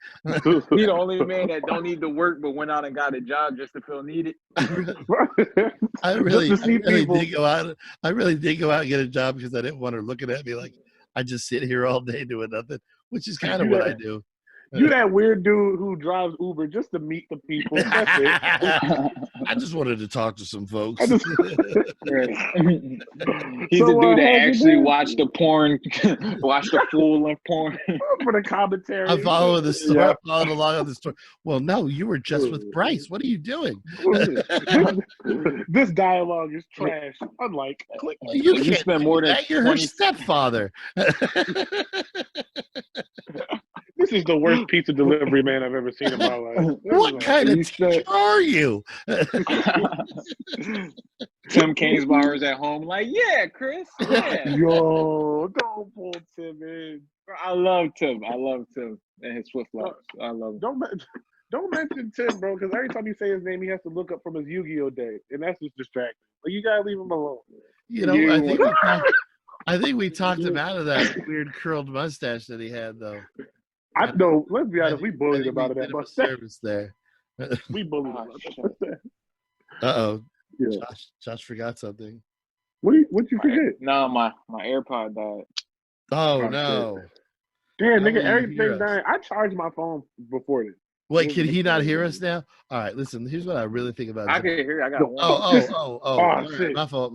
He's the only man that don't need to work but went out and got a job just to feel needed. I really did go out and get a job because I didn't want her looking at me like I just sit here all day doing nothing, which is kind of what I do. You that weird dude who drives Uber just to meet the people. That's it. I just wanted to talk to some folks. He's the dude that actually watched the porn, watched the full-length porn. For the commentary. I'm following the story. I'm following along on the story. Well, no, you were just with Bryce. What are you doing? This dialogue is trash. Unlike, well, you can't spend more than you're her stepfather. This is the worst pizza delivery man I've ever seen in my life. What kind of teacher are you? Tim Kingsbauer's at home like, yeah, Chris. Yeah. Yo, don't pull Tim in. I love Tim and his flip flops. I love him. Don't mention Tim, bro, because every time you say his name, he has to look up from his Yu-Gi-Oh day, and that's just distracting. Like, you gotta leave him alone. I think we talked him out of that weird curled mustache that he had, though. I know. Let's be honest. We bullied him out of that mustache. Service there. We bullied him out of that mustache. Uh-oh. Yeah. Josh forgot something. What'd you forget? No, my AirPod died. Oh, no. Damn, nigga, everything died. I charged my phone before this. Wait, can he not hear us now? All right, listen, here's what I really think about I can hear you. I got one. Oh, shit. My fault.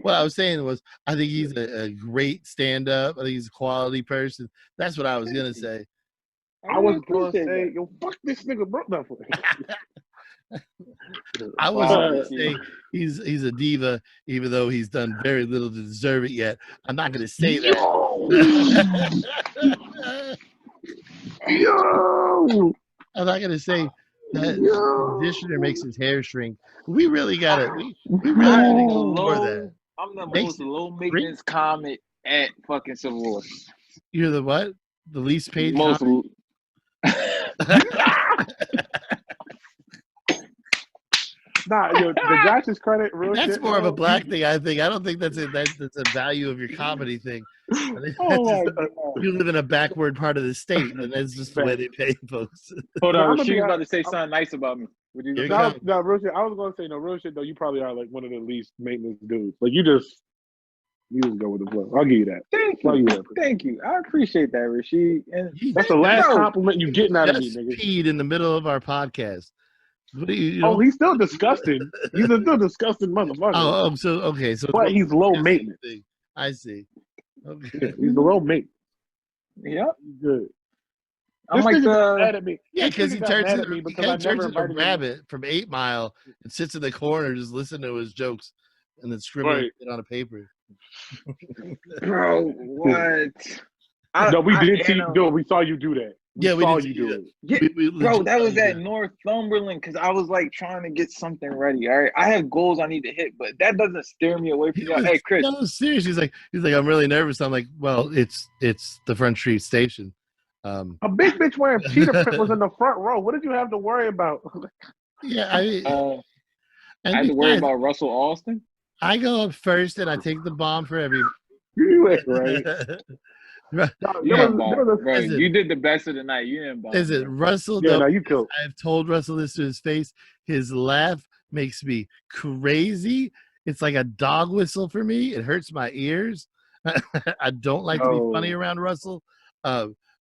What I was saying was I think he's a great stand-up. I think he's a quality person. That's what I was going to say. I was going to say, yo, fuck this nigga, bro. I was going to say he's a diva, even though he's done very little to deserve it yet. I'm not going to say that. Yo! I'm not going to say that the conditioner makes his hair shrink. We really got it. We really got to go for that. I'm the most low maintenance comic at fucking Civil War. You're the what? The least paid most. Yo, the Josh's credit, real That's shit. more of a bro. black thing, I think. I don't think that's a value of your comedy thing. I think Oh that's my just, god. you live in a backward part of the state, and that's just the way they pay folks. Hold No, on, I'm gonna be Rasheed's about honest. to say something nice about me. What you Here gonna it say? comes. No, real shit. I was gonna say no, real shit though. You probably are like one of the least maintenance dudes. Like you just go with the flow. I'll give you that. Thank I'll you. give you that. Thank you. I appreciate that, Rasheed. And You That's the last Bro. compliment you getting out of me, just nigga. peed in the middle of our podcast. What do you Oh, know? he's still disgusting. He's a still disgusting motherfucker. Oh, so okay, so But he's low maintenance. thing. I see. Okay. Yeah, he's the low maintenance. Yep. He's good. I'm This like nigga got mad the at me. Yeah, This because nigga he got turns mad into, at me he because kind I of never turns into a invited him. rabbit from 8 Mile and sits in the corner just listening to his jokes and then scribbling Right. it on a paper. bro. What? No, we did see. Anna- No, we saw you do that. We Yeah, we saw did you see do that. it. Yeah, We bro, legit that was thought you at did. Northumberland because I was like trying to get something ready. All right, I have goals I need to hit, but that doesn't steer me away from He y'all. was, Hey, Chris, no, serious. He's like, I'm really nervous. I'm like, well, it's the Front Street Station. A big bitch wearing cheetah print was in the front row. What did you have to worry about? Yeah, I and had to worry besides, about Russell Austin. I go up first and I take the bomb for everybody. You ain't right. No, You there didn't was, bomb, bro. Is it- You did the best of the night. You didn't bomb. Is it bro. Russell? yeah, No, no, you killed. I've told Russell this to his face. His laugh makes me crazy. It's like a dog whistle for me. It hurts my ears. I don't like to be funny around Russell.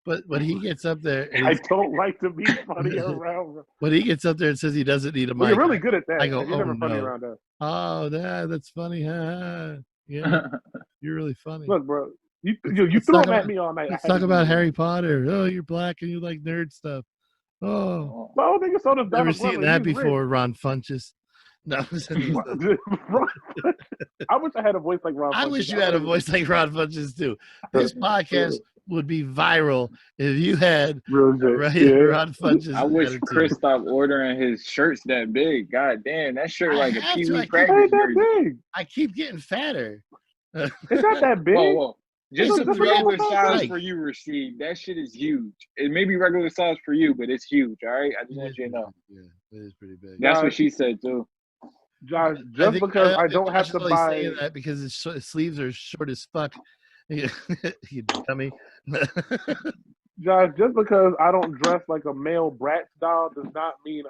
But when he gets up there, and I don't like to be funny around. when he gets up there and says he doesn't need a Well, mic, you're really good at that. I go, You're oh never funny no. around us. Oh, that's funny. Yeah, you're really funny. Look, bro, you Let's threw talk them at about- me all night. Let's I had talk to about do it. Harry Potter. Oh, you're black and you like nerd stuff. Oh, My old nigga sold us never Donald seen Glover. that He's rich. before, Ron Funches. No, I wish I had a voice like Ron. I Funches. wish you had a voice like Ron Funches too. This podcast would be viral if you had Real a shit. right Yeah. Ron Funches. I wish attitude. Chris stopped ordering his shirts that big. God damn, that shirt I like a have Pee to. I Wee keep- practice Ain't that jersey. big? I keep getting fatter. It's not that big. Whoa. Just It's a a regular three- size like- for you, Rasheed. That shit is huge. It may be regular size for you, but it's huge. All right, I just want you to know. Yeah, it is pretty big. That's what she said too. Josh, I just think- because I think don't have Josh to is only buy. saying that because his sleeves are short as fuck. You dummy. Josh, just because I don't dress like a male brat doll does not mean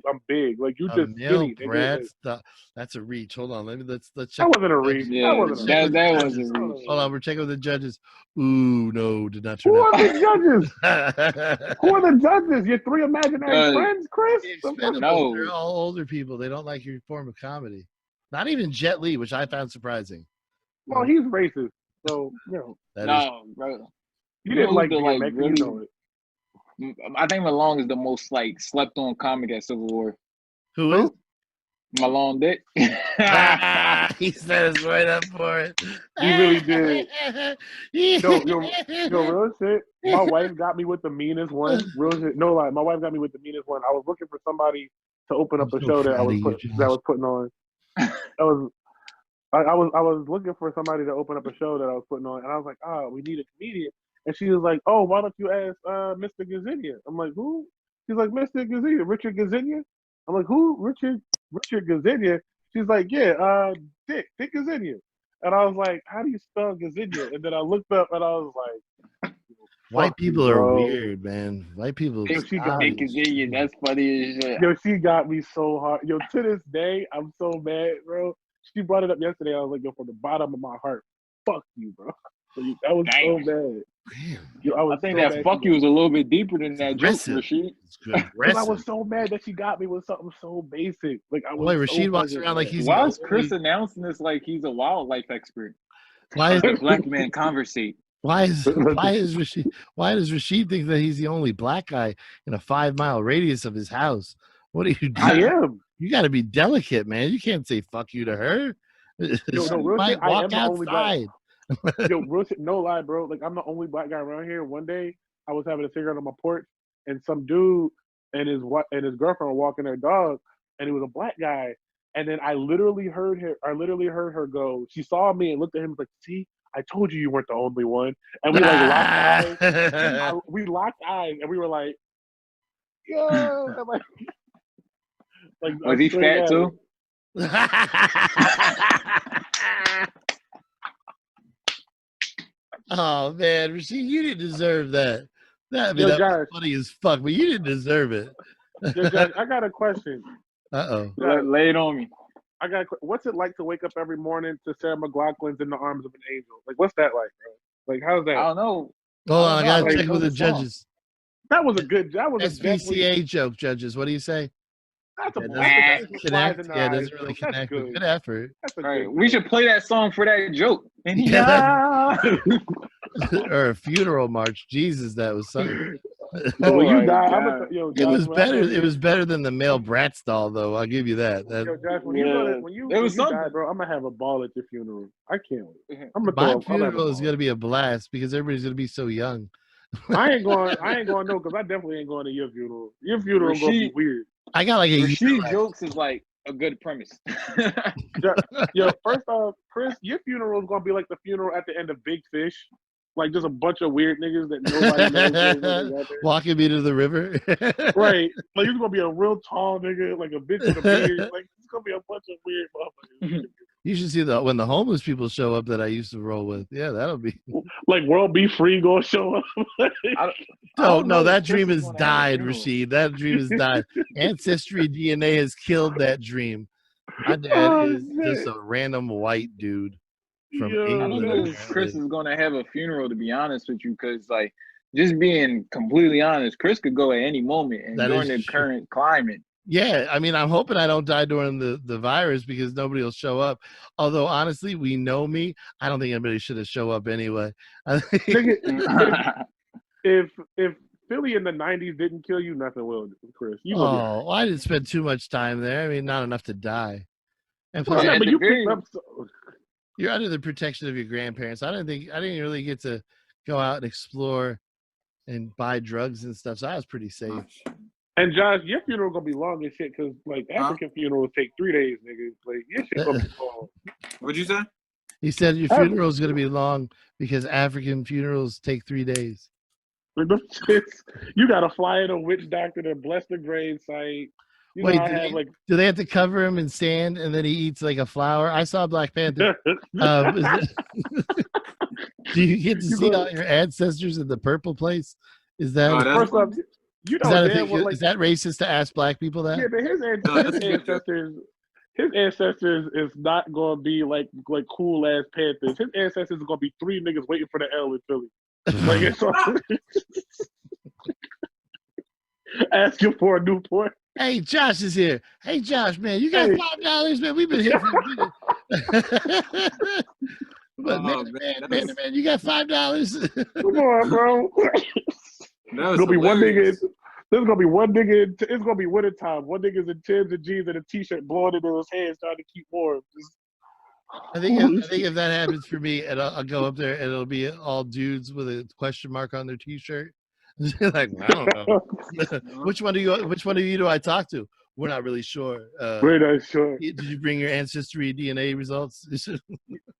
I'm big. Like you A just male skinny. Nigga. brat Like, stuff. That's a reach. Hold on. Let's that check. wasn't a reach. Yeah, that wasn't a reach. that was judges. a reach. Hold on, we're checking with the judges. Ooh, no, did not turn Who out. are the judges? Who are the judges? Your three imaginary friends, Chris? The Expendables, No. they're all older people. They don't like your form of comedy. Not even Jet Li, which I found surprising. Well, he's racist, so you know That is No, bro. you didn't like the, DMX, and really, you know it. I think Malone is the most like slept on comic at Civil War. who is? Malone Dick. He set us right up for it. He really did. Yo, real shit. My wife got me with the meanest one. Real shit. No lie, my wife got me with the meanest one. I was looking for somebody to open up I'm a so show that proud I of was you, that I was putting on. I was looking for somebody to open up a show that I was putting on, and I was like, we need a comedian. And she was like, oh, why don't you ask Mr. Gazinia? I'm like, who? She's like, Mr. Gazinia, Richard Gazinia? I'm like, who? Richard Gazinia? She's like, yeah, Dick Gazinia. And I was like, how do you spell Gazinia? And then I looked up and I was like, White people are bro. weird, man. White people. She got me. That's funny as shit. Yo, she got me so hard. Yo, to this day, I'm so mad, bro. She brought it up yesterday. I was like, yo, from the bottom of my heart, fuck you, bro. That was so bad. Damn. Yo, I think that fuck you was a little bit deeper than that joke, Aggressive. Rasheed. It's good. Because I was so mad that she got me with something so basic. Like I was. Boy, so Rashid walks fucking around like mad. he's Why the is Chris only- announcing this like he's a wildlife expert? Why is The black man conversate. Why does Rashid think that he's the only black guy in a 5-mile radius of his house? What are you doing? I am. You got to be delicate, man. You can't say "fuck you" to her. Yo, She no, real might shit, I walk am the only black. outside. Yo, real shit, no lie, bro. Like I'm the only black guy around here. One day, I was having a cigarette on my porch, and some dude and his girlfriend were walking their dog, and it was a black guy. And then I literally heard her go. She saw me and looked at him and was like, "See, I told you weren't the only one." And we like locked eyes. We locked eyes, and we were like, "Yo," and like Was he fat too? Oh man, Rasheed, you didn't deserve that. That Yo, was Josh. funny as fuck, but you didn't deserve it. Yo, Josh, I got a question. Uh-oh. Lay it on me. What's it like to wake up every morning to Sarah McLachlan's "In the Arms of an Angel"? Like, what's that like, bro? Like, how's that? I don't know. Hold on, I gotta don't check know with the the song. judges. That was definitely. SPCA joke, judges. What do you say? That's a Yeah, that's doesn't a flies in connect. the Yeah, it eyes, doesn't really bro. connect. That's But good. good effort. That's a All right, good we joke. should play that song for that joke. Yeah, or a funeral march. Jesus, that was something. Yo, when Oh you my die, God. yo, It Josh, was when I better. go to It was better than the male Bratz doll, though. I'll give you that. yo, Josh, when Yeah. you It was die, something. bro, I'm gonna have a ball at your funeral. I can't wait. I'm My gonna have a funeral is ball. gonna be a blast because everybody's gonna be so young. I ain't going no, because I definitely ain't going to your funeral. Your funeral gonna be weird. I got like a year Rashid left. jokes is like a good premise. Yo, first off, Chris, your funeral is gonna be like the funeral at the end of Big Fish. Like just a bunch of weird niggas that nobody knows. Walking me to the river. Right. Like it's gonna be a real tall nigga, like a bitch with a beard. Like it's gonna be a bunch of weird motherfuckers. You should see when the homeless people show up that I used to roll with. Yeah, that'll be like World Be Free gonna show up. no, that dream has died, Rashid. That dream has died. Ancestry DNA has killed that dream. My dad is just a random white dude from England. I don't know if Chris is gonna have a funeral, to be honest with you, because like just being completely honest, Chris could go at any moment, and during the current climate. Yeah, I mean, I'm hoping I don't die during the virus because nobody will show up. Although, honestly, we know me. I don't think anybody should have show up anyway. if Philly in the 90s didn't kill you, nothing will, Chris. Well, I didn't spend too much time there. I mean, not enough to die. And plus, but you picked up. You're under the protection of your grandparents. I didn't really get to go out and explore and buy drugs and stuff. So I was pretty safe. And Josh, your funeral gonna be long as shit because like African funerals take 3 days, nigga. Like your shit gonna be long. What'd you say? He said your funeral is gonna be long because African funerals take 3 days. You gotta fly in a witch doctor to bless the grave site. Wait, do they have to cover him in sand and then he eats like a flower? I saw Black Panther. Do you get to see all your ancestors in the purple place? Is that first off? You know, is that racist to ask black people that? Yeah, but his ancestors is not gonna be like cool ass Panthers. His ancestors are gonna be 3 niggas waiting for the L in Philly. Like it's asking for a Newport. Hey, Josh is here. Hey, Josh, man, you got $5, man. We've been here for a minute. But man, you got $5. Come on, bro. There's gonna be one nigga. There's gonna be one nigga. It's gonna be winter time. One nigga's in Timbs and jeans and a t-shirt blowing into his hands, trying to keep warm. I think if that happens for me, and I'll go up there and it'll be all dudes with a question mark on their t-shirt. Like, I don't know. Which one of you do I talk to? We're not really sure. We're not sure. Did you bring your ancestry DNA results?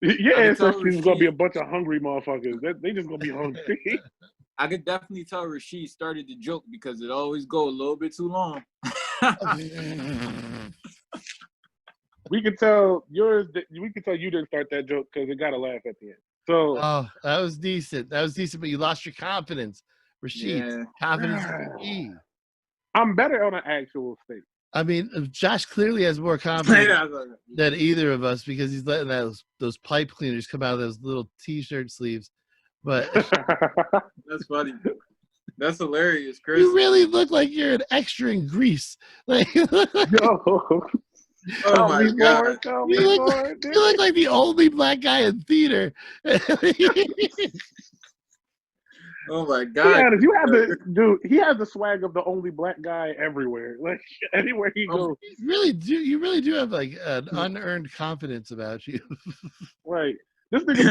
Your ancestry is gonna be a bunch of hungry motherfuckers. They just gonna be hungry. I could definitely tell Rashid started the joke because it always go a little bit too long. We can tell yours. We can tell you didn't start that joke because it got a laugh at the end. So, that was decent. But you lost your confidence, Rashid. Confidence is key. I'm better on an actual state. I mean, Josh clearly has more confidence than either of us because he's letting those pipe cleaners come out of those little t-shirt sleeves. But that's funny. That's hilarious, Chris. You really look like you're an extra in Grease. Like, oh my God. You look like the only black guy in theater. Oh my God! You have he has the swag of the only black guy everywhere. Like anywhere he goes, you really do have like an unearned confidence about you. Right. This nigga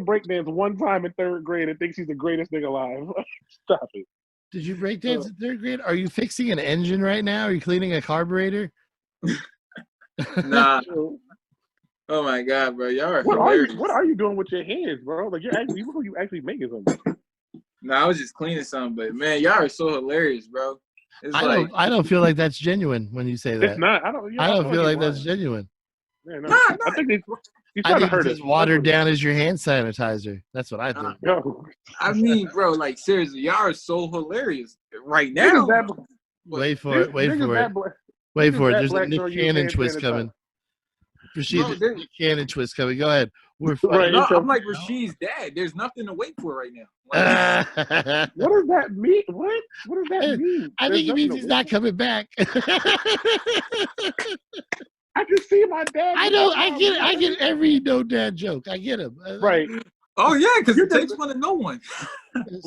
breakdance one time in 3rd grade and thinks he's the greatest nigga alive. Stop it. Did you breakdance in 3rd grade? Are you fixing an engine right now? Are you cleaning a carburetor? Nah. Oh my God, bro! Y'all are what are you doing with your hands, bro? Like you look like you actually making something. Nah, I was just cleaning something, but man, y'all are so hilarious, bro. It's I don't feel like that's genuine when you say that. It's not. I don't. Yeah, I don't feel like he's that's lying. genuine. Yeah, no. Nah, I think he's I trying to think hurt it's us. just watered down as your hand sanitizer. That's what I think. Yo, I mean, bro, like seriously, y'all are so hilarious right niggas now. that Wait for it. Wait niggas for that it. black. Wait niggas for it. that There's a black Nick don't use Cannon hand twist sanitizer. coming. Rashid, Bro, there's a Nick Cannon twist coming. Go ahead. We're Right. No, until- I'm like Rashid's dad. There's nothing to wait for right now. Like, I What does that mean? What? What does that mean? think it means he's not coming back. I can see my dad. I know. I get every no dad joke. I get him. Right. oh yeah, because You it takes just- one to know one.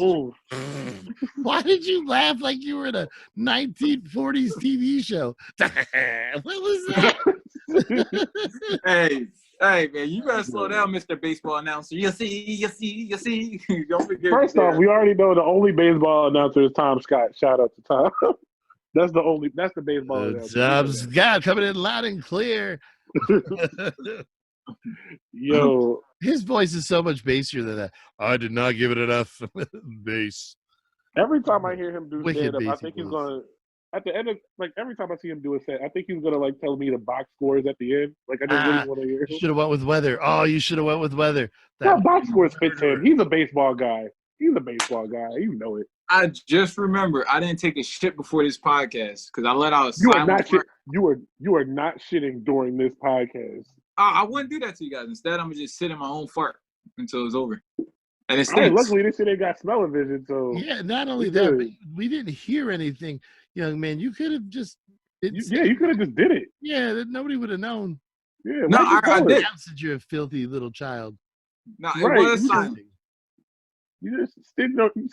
Ooh. Why did you laugh like you were in a 1940s TV show? What was that? Hey, man, you better slow down, Mr. Baseball Announcer. You see. Don't forget. First off, we already know the only baseball announcer is Tom Scott. Shout out to Tom. That's the baseball announcer. Tom Scott coming in loud and clear. Yo, His voice is so much bassier than that. I did not give it enough bass. every time I hear him do Wicked stand up, I bassy think he's voice. gonna at the end of like every time I see him do a set, I think he's gonna like tell me the box scores at the end. Like I just really want to hear You him. should have went with weather. Oh, you should have went with weather. Well, box scores fits him. He's a baseball guy. He's a baseball guy. You know it. I just remember I didn't take a shit before this podcast because I let out a You are silent not fart. you are not shitting during this podcast. I wouldn't do that to you guys. Instead, I'm gonna just sit in my own fart until it's over. And it All right, stinks. luckily this shit ain't got smell-o-vision, so Yeah, not only we that, good. but we didn't hear anything, young man. You could have just you could have just did it. yeah, that nobody would have known. Yeah, No, why'd you I tell us? did. Announced that you're a filthy little child. No, it Right, was you silent. You just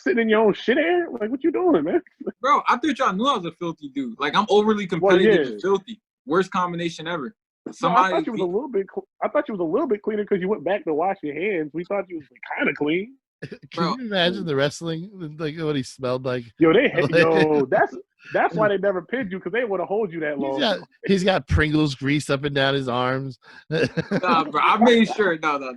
sitting in your own shit air? Like, what you doing, man? Bro, I thought y'all knew I was a filthy dude. Like, I'm overly competitive yeah. and filthy. Worst combination ever. No, I Somebody thought you was a little bit. I thought you was a little bit cleaner because you went back to wash your hands. We thought you was kind of clean. Can Bro. you imagine the wrestling, like what he smelled like? Yo, that's why they never pinned you because they want to hold you that long. He's got Pringles grease up and down his arms. Nah, bro. I made sure. No.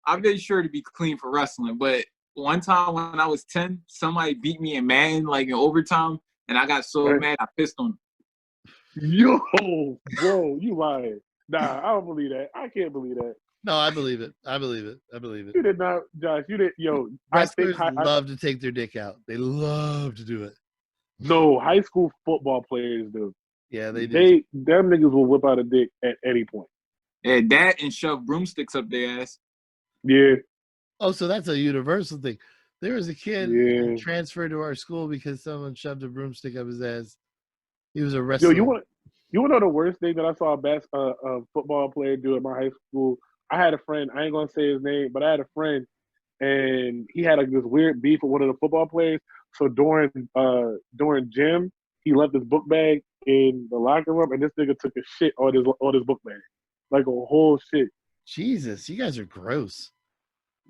I made sure to be clean for wrestling. But one time when I was 10, somebody beat me in Madden, like in overtime, and I got so Right. mad I pissed on him. Yo, bro, you lying? Nah, I don't believe that. I can't believe that. No, I believe it. You did not, Josh. You did, yo. Wrestlers love to take their dick out. They love to do it. No, high school football players do. Yeah, they do. Them niggas will whip out a dick at any point. Yeah, that and shove broomsticks up their ass. Yeah. Oh, so that's a universal thing. There was a kid who transferred to our school because someone shoved a broomstick up his ass. He was a wrestler. Yo, you want to know the worst thing that I saw a football player do at my high school? I had a friend. I ain't gonna say his name, but I had a friend, and he had like this weird beef with one of the football players. So during gym, he left his book bag in the locker room, and this nigga took a shit on his book bag, like a whole shit. Jesus, you guys are gross.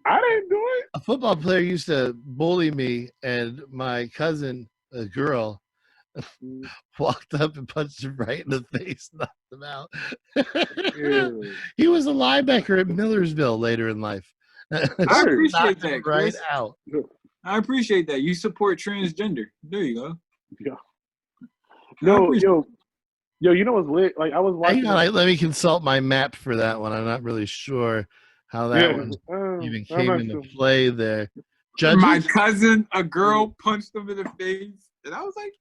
I didn't do it. A football player used to bully me, and my cousin, a girl, walked up and punched him right in the face, knocked him out. Ew. He was a linebacker at Millersville later in life. I appreciate Knocked that, him right Chris. out. I appreciate that. You support transgender. There you go. Yeah. No, yo, you know what's lit? Like I was watching. Hang on, let me consult my map for that one. I'm not really sure how that one even came into play there. Judges? My cousin, a girl, punched him in the face, and I was like,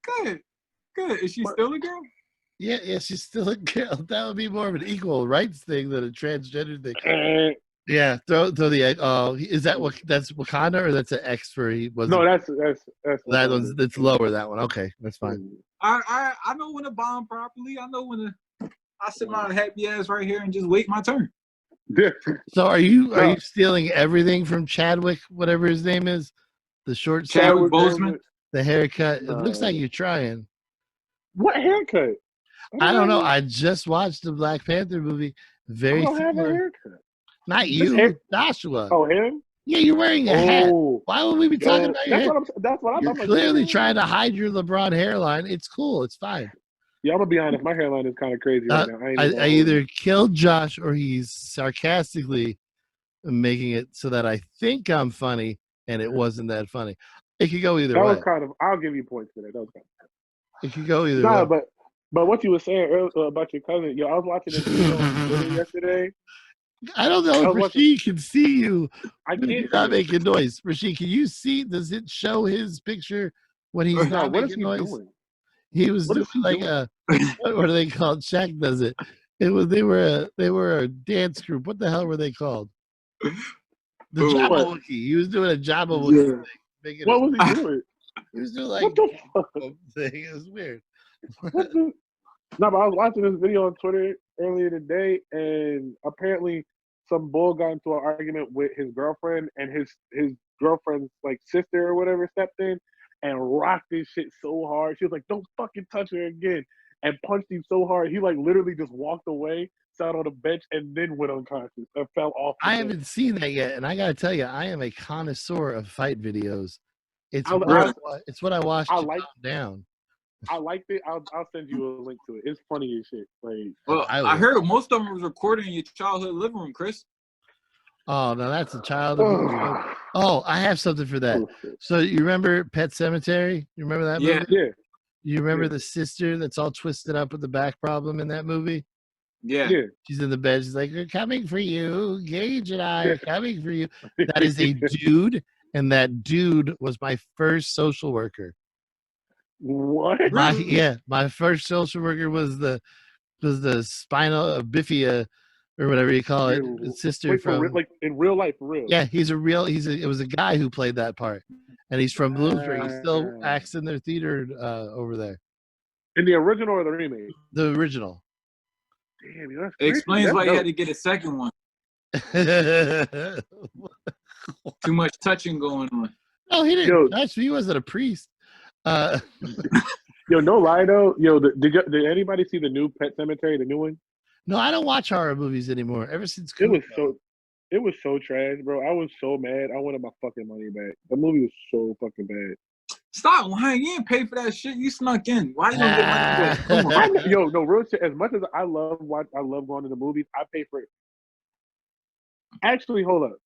"Good. Is she still a girl?" Yeah, she's still a girl. That would be more of an equal rights thing than a transgender thing. Yeah, throw the egg. Oh, is that what? That's Wakanda, or that's an X for he was? No, that's that one's. It's lower. That one. Okay, that's fine. I know when to bomb properly. I know when to. I sit my happy ass right here and just wait my turn. So are you stealing everything from Chadwick, whatever his name is, the short Chadwick Boseman? The haircut? It looks like you're trying. What haircut? I don't know. I just watched the Black Panther movie. Very I don't have a similar. haircut. Not you, Joshua. Oh, him? Yeah, you're wearing a hat. Why would we be talking about your hair? That's what I'm You're clearly trying to hide your LeBron hairline. It's cool. It's fine. Yeah, I'm gonna be honest. My hairline is kind of crazy right now. I either killed Josh or he's sarcastically making it so that I think I'm funny, and it wasn't that funny. It could go either way. That was kind of. I'll give you points for that. That was kind of. It could go either Nah, way. but what you were saying earlier about your cousin, yo, I was watching this video on Twitter yesterday. I don't know I if was watching. Rashid can see you, I but can't you're see not him. making noise. Rashid, can you see? Does it show his picture when he's No, not what is making he noise? doing? He was What doing is he like doing? what are they called? Shaq does it. It was they were a dance group. What the hell were they called? The Ooh. Jabba What? Wookie. He was doing a Jabba Wookie Yeah. thing. Making What was he doing? he was doing What like the fuck? thing. It was weird. What the? No, but I was watching this video on Twitter earlier today, and apparently some bull got into an argument with his girlfriend, and his girlfriend's like sister or whatever stepped in and rocked this shit so hard. She was like, "Don't fucking touch her again," and punched him so hard he like literally just walked away, sat on a bench, and then went unconscious and fell off. The I bench. haven't seen that yet, and I gotta tell you, I am a connoisseur of fight videos. It's it's what I watch I to like. calm down. I liked it. I'll send you a link to it. It's funny as shit. Like, Well, I heard most of them was recorded in your childhood living room, Chris. Oh, now that's a child abuse. Oh, I have something for that. So you remember Pet Cemetery? You remember that movie? Yeah. You remember Yeah. the sister that's all twisted up with the back problem in that movie? Yeah. She's in the bed. She's like, "We're coming for you. Gage and I are coming for you." That is a dude, and that dude was my first social worker. What? My first social worker was the spinal bifida or whatever you call it. Sister Wait, from like in real life, for real. Yeah, it was a guy who played that part, and he's from Bloomsbury. He still acts in their theater over there. In the original or the remake? The original. Damn, that's It explains that's why dope. you had to get a second one. Too much touching going on. No, he didn't touch me. He wasn't a priest. Yo, no lie though. Yo, did anybody see the new Pet Cemetery, the new one? No, I don't watch horror movies anymore. Ever since it was so trash, bro. I was so mad. I wanted my fucking money back. The movie was so fucking bad. Stop lying. You didn't pay for that shit. You snuck in. Why you don't get money back? Come on. Yo, no, real shit. As much as I love going to the movies, I pay for it. Actually, hold up.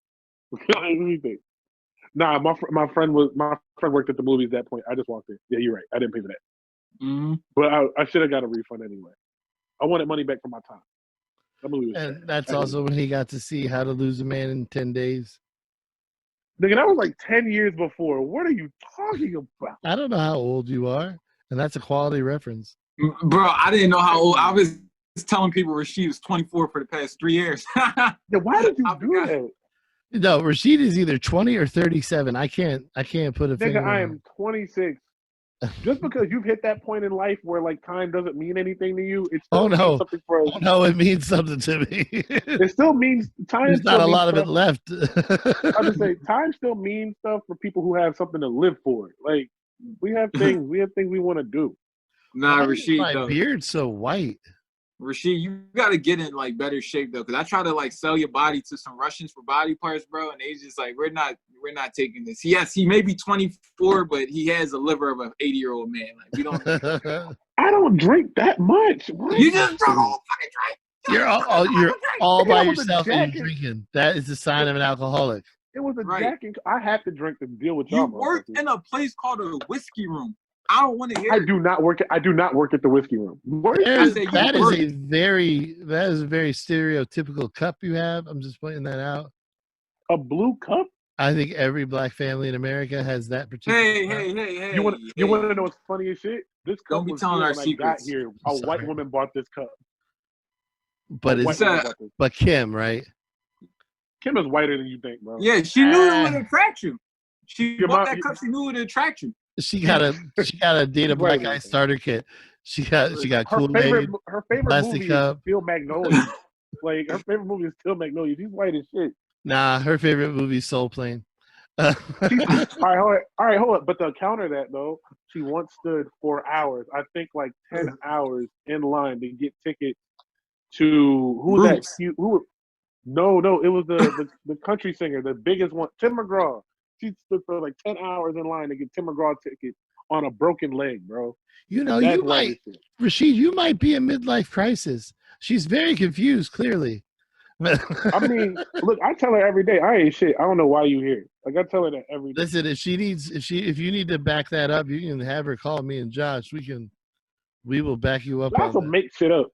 Let me think. Nah, my friend worked at the movies at that point. I just walked in. Yeah, you're right. I didn't pay for that. Mm-hmm. But I should have got a refund anyway. I wanted money back for my time. That movie was and trash. that's also when he got to see How to Lose a Man in 10 Days. Nigga, that was like 10 years before. What are you talking about? I don't know how old you are, and that's a quality reference. Bro, I didn't know how old. I was telling people Rashid was 24 for the past 3 years. Yeah, why did you do that? No, Rashid is either 20 or 37. I can't put a finger Nigga, I am 26. Just because you've hit that point in life where like time doesn't mean anything to you, it still means something for us. Oh no, it means something to me. It still means time. There's not a lot of it left. I would say time still means stuff for people who have something to live for. Like we have things we want to do. Nah, Rashid, my beard's so white. Rashid, you gotta get in like better shape though, because I try to like sell your body to some Russians for body parts, bro, and they just like we're not taking this. Yes, he may be 24, but he has the liver of an 80-year-old man. Like we don't. I don't drink that much. What? You just drunk a whole fucking drink. You're all by yourself and you're drinking. That is the sign of an alcoholic. It was a jacking. I have to drink to deal with y'all. You work in a place called a whiskey room. I don't want to hear. I do not work at the whiskey room. That is a very stereotypical cup you have. I'm just pointing that out. A blue cup? I think every black family in America has that particular. Hey! You want to know what's funny as shit? This cup don't be telling our secrets. I got here, a white woman bought this cup. But but Kim, right? Kim is whiter than you think, bro. Yeah, she knew it would attract you. She bought that cup. She knew it would attract you. She got a date a black guy starter kit. She got Kool-Aid. Her favorite movie is still Magnolia. Like her favorite movie is still Magnolia. She's white as shit. Nah, her favorite movie is Soul Plane. All right, hold on. But to counter that though, she once stood for hours. I think like 10 hours in line to get tickets to who was that? No, it was the country singer, the biggest one, Tim McGraw. She stood for like 10 hours in line to get Tim McGraw tickets on a broken leg, bro. You know, Rashid, you might be a midlife crisis. She's very confused, clearly. I mean, look, I tell her every day, I ain't shit. I don't know why you here. Like I tell her that every day. Listen, if you need to back that up, you can have her call me and Josh. We can We will back you up That's on to that. make shit up.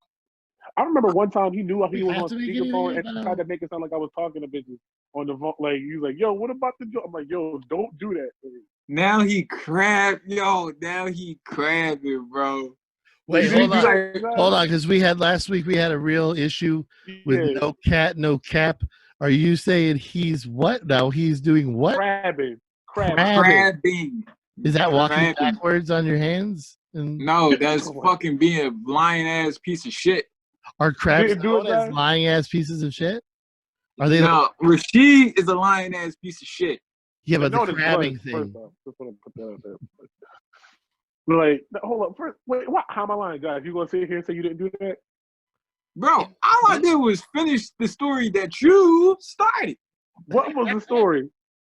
I remember one time he knew he We was have on to make speakerphone it and tried to make it sound like I was talking to bitches on the phone. Like he was like, "Yo, what about the joke?" I'm like, "Yo, don't do that." Now he now he crabbing, bro. Wait, He hold be on. like, Hold on, because last week we had a real issue with Yeah, no cat, no cap. Are you saying he's what now? He's doing what? crabbing. crabbing. Is that walking Crabbing. backwards on your hands? And No, that's Oh my- fucking being a lying ass piece of shit. are crabs Didn't do it, known as guys? lying ass pieces of shit? Are they? No, Rashid is a lying ass piece of shit. Yeah, They but the know this crabbing blood, thing. first off. Just want to put that out there. Like, hold up. First, wait, what? How am I lying, guys? You gonna sit here and say you didn't do that? Bro, all I did was finish the story that you started. What was the story?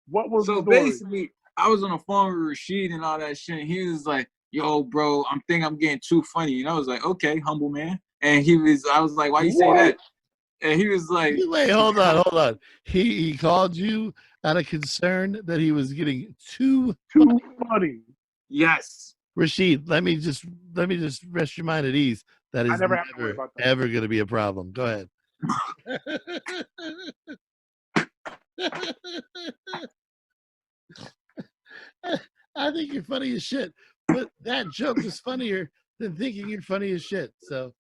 What was So the story? basically, I was on the phone with Rashid and all that shit. And he was like, "Yo, bro, I'm getting too funny." And I was like, "Okay, humble man." And I was like, "Why you say What? that?" And he was like, Wait, hold on. He called you out of concern that he was getting too Too funny. "Yes." Rashid, let me just rest your mind at ease. That I is never have to worry about that. ever going to be a problem. Go ahead. I think you're funny as shit, but that joke is funnier than thinking you're funny as shit. So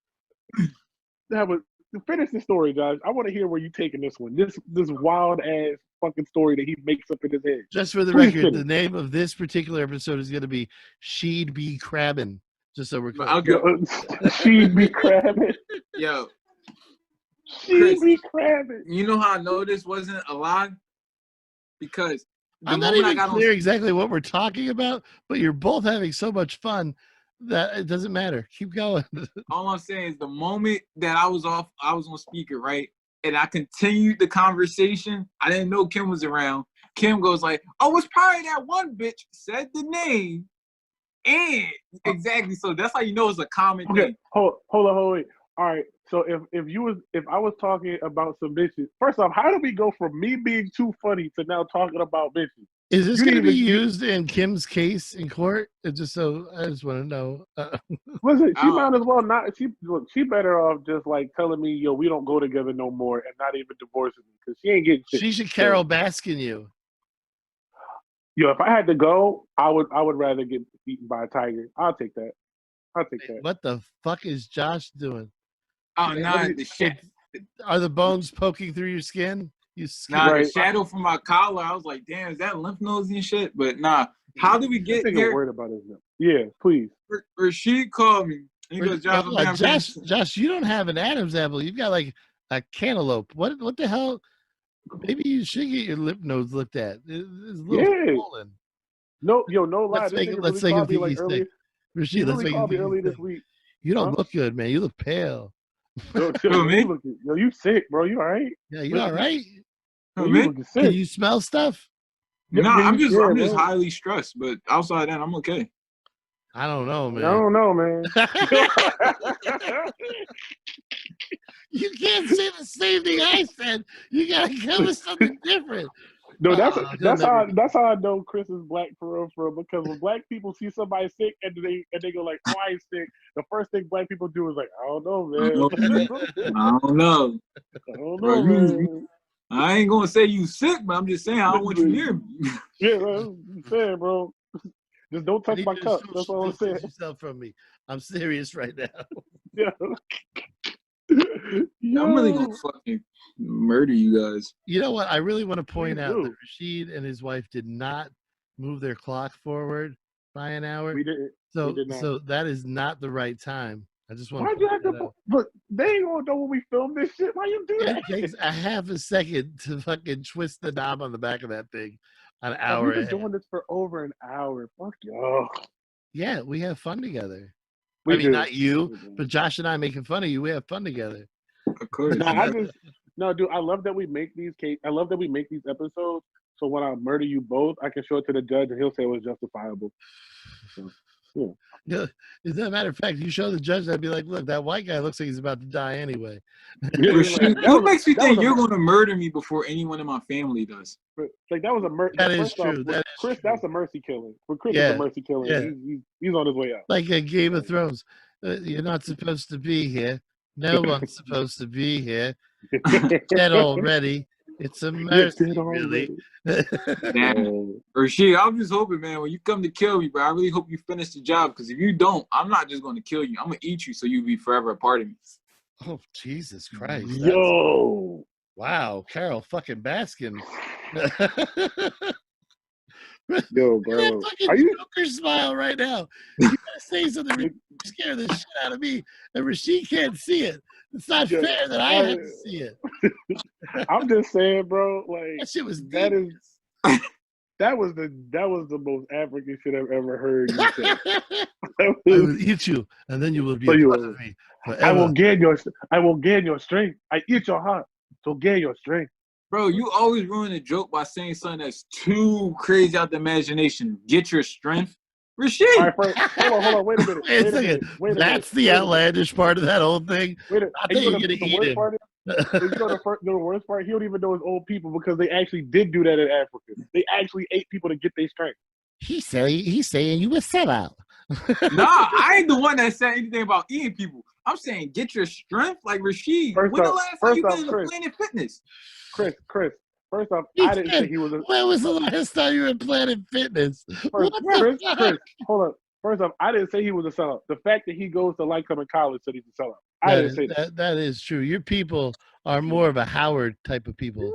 That was finish the story, guys. I want to hear where you taking this one. This wild ass fucking story that he makes up in his head. just for the Please record, finish. the name of this particular episode is going to be "She'd Be Crabbin'." Just so we're clear. Okay. She'd be crabbing. Yo, She'd Chris. be crabbing. you know how I know this wasn't a lie? Because the I'm not moment I even got clear on, exactly what we're talking about, but you're both having so much fun that it doesn't matter. Keep going. all I'm saying is the moment that I was on speaker, right? And I continued the conversation. I didn't know Kim was around. Kim goes like, "Oh, it's probably that one bitch," said the name. And exactly, so that's how you know it's a common Okay, thing. hold on, wait. All right. So if I was talking about some bitches, first off, how do we go from me being too funny to now talking about bitches? Is this You going to be didn't even- used in Kim's case in court? I just want to know. Listen, she Oh. might as well not. She better off just like telling me, yo, we don't go together no more, and not even divorcing me because she ain't getting shit. She should Carol Baskin you. Yo, if I had to go, I would rather get beaten by a tiger. I'll take that. What the fuck is Josh doing? Oh, nah, Are the bones poking through your skin? You nah, Right. the shadow from my collar. I was like, damn, is that lymph nodes and shit? But nah, how did we This get nigga here? worried about his name. Yeah, please. Rashid called me. He goes, Josh, Josh, you don't have an Adam's apple. You've got like a cantaloupe. What the hell? Maybe you should get your lymph nodes looked at. It's a little swollen. No lie. Let's This make nigga him really think called me he's like sick. earlier. He Rashid, let's really make him called me think earlier he's this sick. week. You don't Huh? look good, man. You look pale. Yo, me? you sick, bro. You all right? Yeah, you all right? Yo, me? you looking Can sick. you smell stuff? No, I'm just bro. highly stressed, but outside that, I'm okay. I don't know, I man. don't know, man. You can't say the same thing I said. You gotta come with something different. No, that's never how I know Chris is black for real. Because when black people see somebody sick and they go like, "Oh, I ain't sick," the first thing black people do is like, "I don't know, man. I don't know. I don't Bro, know, man." I ain't gonna say you sick, but I'm just saying I don't want you near me. Yeah, bro. I'm saying, bro. Just don't touch my cup. That's all I'm saying. Distance yourself from me. I'm serious right now. Yeah. I'm really gonna fucking murder you guys. You know what? I really want to point Please out do. that Rashid and his wife did not move their clock forward by an hour. We didn't. So, we did not. so that is not the right time. I just want Why'd to you point have that to? out. But they ain't gonna know when we film this shit. Why you do It that? takes a half a second to fucking twist the knob on the back of that thing. An We've hour been ahead. doing this for over an hour. Fuck y'all. Yeah, we have fun together. We I mean, do. not you, We do. but Josh and I making fun of you. We have fun together. Of course. No, dude. I love that we make these I love that we make these episodes. So when I murder you both, I can show it to the judge and he'll say it was justifiable. So, yeah. Yeah, as a matter of fact, you show the judge, I'd be like, look, that white guy looks like he's about to die anyway. Rashid, what makes you think you're gonna murder me before anyone in my family does? Like that was a mercy. That is true. Chris, that's a mercy killing. For Chris, Yeah. is a mercy killing. Yeah. He's on his way out. Like a Game of Thrones. You're not supposed to be here. No one's supposed to be here. Dead already. It's a mercy, really. Damn. Rashid, I'm just hoping, man, when you come to kill me, bro, I really hope you finish the job. Because if you don't, I'm not just going to kill you. I'm going to eat you so you'll be forever a part of me. Oh, Jesus Christ. Yo. Wow, Carol fucking Baskin. Yo, bro. Fucking Are you Joker smile right now. You gotta say something to scare the shit out of me, and Rashid can't see it. It's not fair that I have to see it. I'm just saying, bro, like That shit was that was the most African shit I've ever heard you say. I will eat you, and then you will be a part of me forever. I will gain your strength. I eat your heart to gain your strength. Bro, you always ruin a joke by saying something that's too crazy out the imagination. Get your strength. Rashid. All right, first, hold on, wait a minute. Wait a second. That's the outlandish part of that whole thing. I think you're gonna eat him. The worst part, he don't even know his old people because they actually did do that in Africa. They actually ate people to get their strength. He's saying you a sellout. Nah, I ain't the one that said anything about eating people. I'm saying get your strength, like Rashid. When the last time you been in the Planet Fitness? Chris. First off, I didn't say he was a. When was the last time you were in Planet Fitness? Chris, hold on. First off, I didn't say he was a sellout. The fact that he goes to Lycoming College said he's a sellout. I didn't say that. That is true. Your people are more of a Howard type of people.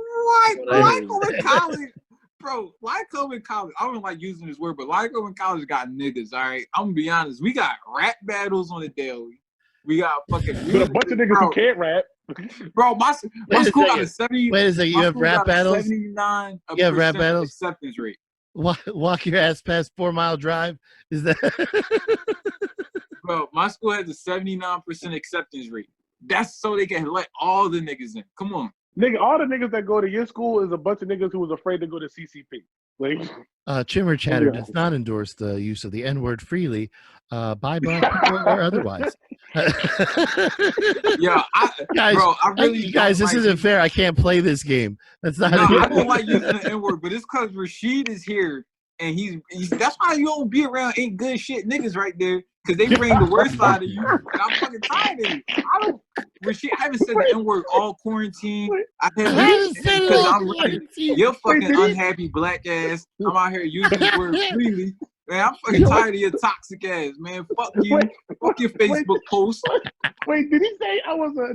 Lycoming College, bro. Lycoming College. I don't like using this word, but Lycoming College got niggas. All right, I'm gonna be honest. We got rap battles on the daily. We got fucking. But a bunch of niggas who can't rap. Bro, my school got a 70. Wait a second, you have rap battles? 79% you have rap battles? Acceptance rate. Walk your ass past 4 Mile Drive? Is that? Bro, my school has a 79% acceptance rate. That's so they can let all the niggas in. Come on. Nigga, all the niggas that go to your school is a bunch of niggas who was afraid to go to CCP. Like, Chimmer Chatter does not endorse the use of the N-word freely by black people or otherwise. Yeah, guys, this isn't fair. I can't play this game. That's not. No, I don't like using the N-word, but it's because Rashid is here, and he's that's why you don't be around ain't good shit niggas right there, because they bring the worst side of you. And I'm fucking tired of it. Rashid, I haven't said the N-word all quarantine. I haven't said it because I'm like, you're fucking unhappy black ass. I'm out here using the word freely. Man, I'm fucking tired of your toxic ass, man. Fuck you. Fuck your Facebook post. Wait, did he say I was a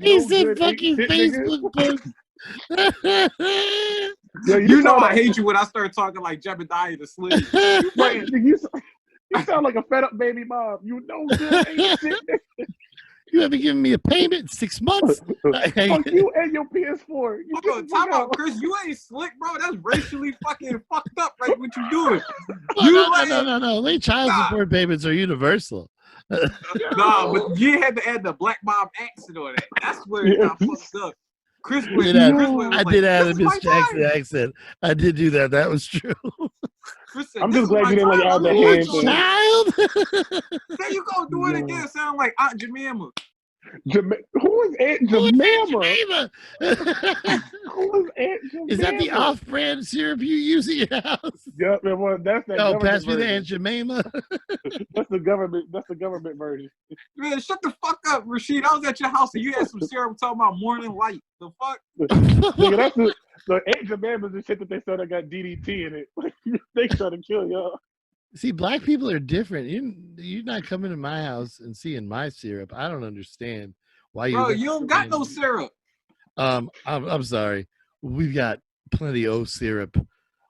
he said fucking Facebook post. Yo, you know I hate you when I start talking like Jebediah the Slave. Wait, you sound like a fed up baby mom. You know good ain't shit. You haven't given me a payment in 6 months. Fuck you and your PS4. Talk about Chris. You ain't slick, bro. That's racially fucking fucked up. Right, what you doing? No. Late child support payments are universal. Nah, but you had to add the Black Bob accent on that. That's where it got fucked up. Chris did add a Miss Jackson accent. I did do that. That was true. I'm just glad you didn't like add the hand. Child. There you go. Do it again. Sound like Aunt Jemima. Who is Aunt Jemima? Who is Aunt Jemima? Is that the off-brand syrup you use in your house? Yeah, well, that's that. Oh, pass me the Aunt Jemima. That's the government. That's the government version. Man, shut the fuck up, Rashid. I was at your house and you had some syrup talking about morning light. The fuck? Nigga, that's the Aunt Jemima is the shit that they said that got DDT in it. They trying to kill y'all. See, black people are different. You're not coming to my house and seeing my syrup. I don't understand why you. Bro, you don't got no syrup. I'm sorry. We've got plenty of syrup.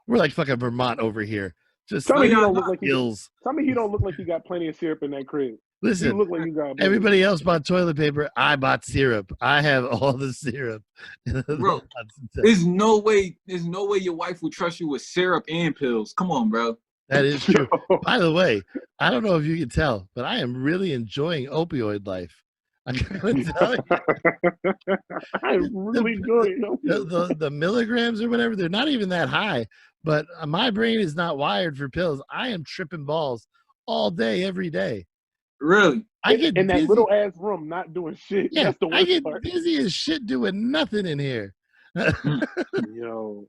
We're like fucking Vermont over here. Just tell me he don't look like hills. Tell me he don't look like he got plenty of syrup in that crib. Listen, you look like you got everybody else bought toilet paper. I bought syrup. I have all the syrup. Bro, there's no way your wife will trust you with syrup and pills. Come on, bro. That is true. By the way, I don't know if you can tell, but I am really enjoying opioid life. I'm going to tell you. I'm really enjoying the milligrams or whatever, they're not even that high, but my brain is not wired for pills. I am tripping balls all day, every day. Really? I get in busy. That little ass room not doing shit. Yeah, that's the worst I get part. busy as shit doing nothing in here. Yo.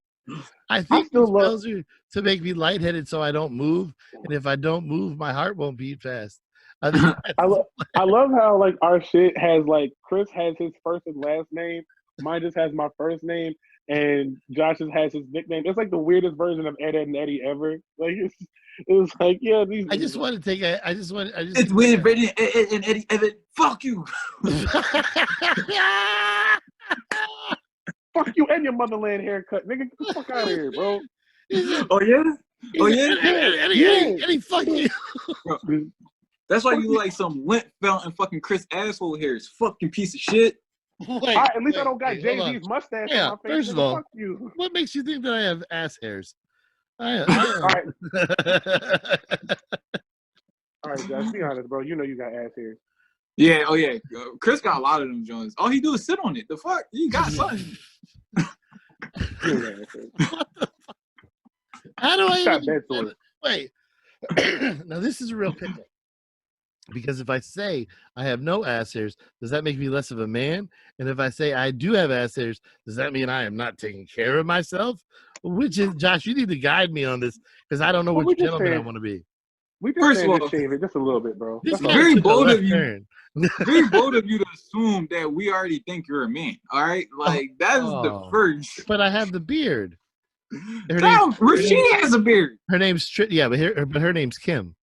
I think these pills are to make me lightheaded so I don't move. And if I don't move, my heart won't beat fast. I love how like our shit has like Chris has his first and last name. Mine just has my first name, and Josh just has his nickname. It's like the weirdest version of Ed, Ed and Eddie ever. Like it was like these. I just want to take a. I just want. It's weird, and Eddie Evan. Fuck you. Fuck you and your motherland haircut, nigga. Get the fuck out of here, bro. Oh yeah. Oh yeah. Eddie, fuck you. Bro, that's why you look like some lint fell in fucking Chris asshole hairs. Fucking piece of shit. Wait, at least I don't got Jay-Z's mustache on my face. First of all, fuck you. What makes you think that I have ass hairs? All right, Josh, be honest, bro. You know you got ass hairs. Yeah, oh yeah. Chris got a lot of them joints. All he do is sit on it. The fuck? You got something. How do I even... Wait. Now this is a real pickle. Because if I say I have no ass hairs, does that make me less of a man? And if I say I do have ass hairs, does that mean I am not taking care of myself? Which is, Josh, you need to guide me on this because I don't know which gentleman I want to be. We just shave it just a little bit, bro. It's very bold of you. Very bold of you to assume that we already think you're a man. All right, like that is the first. But I have the beard. Rashid has a beard. Her name's but her name's Kim.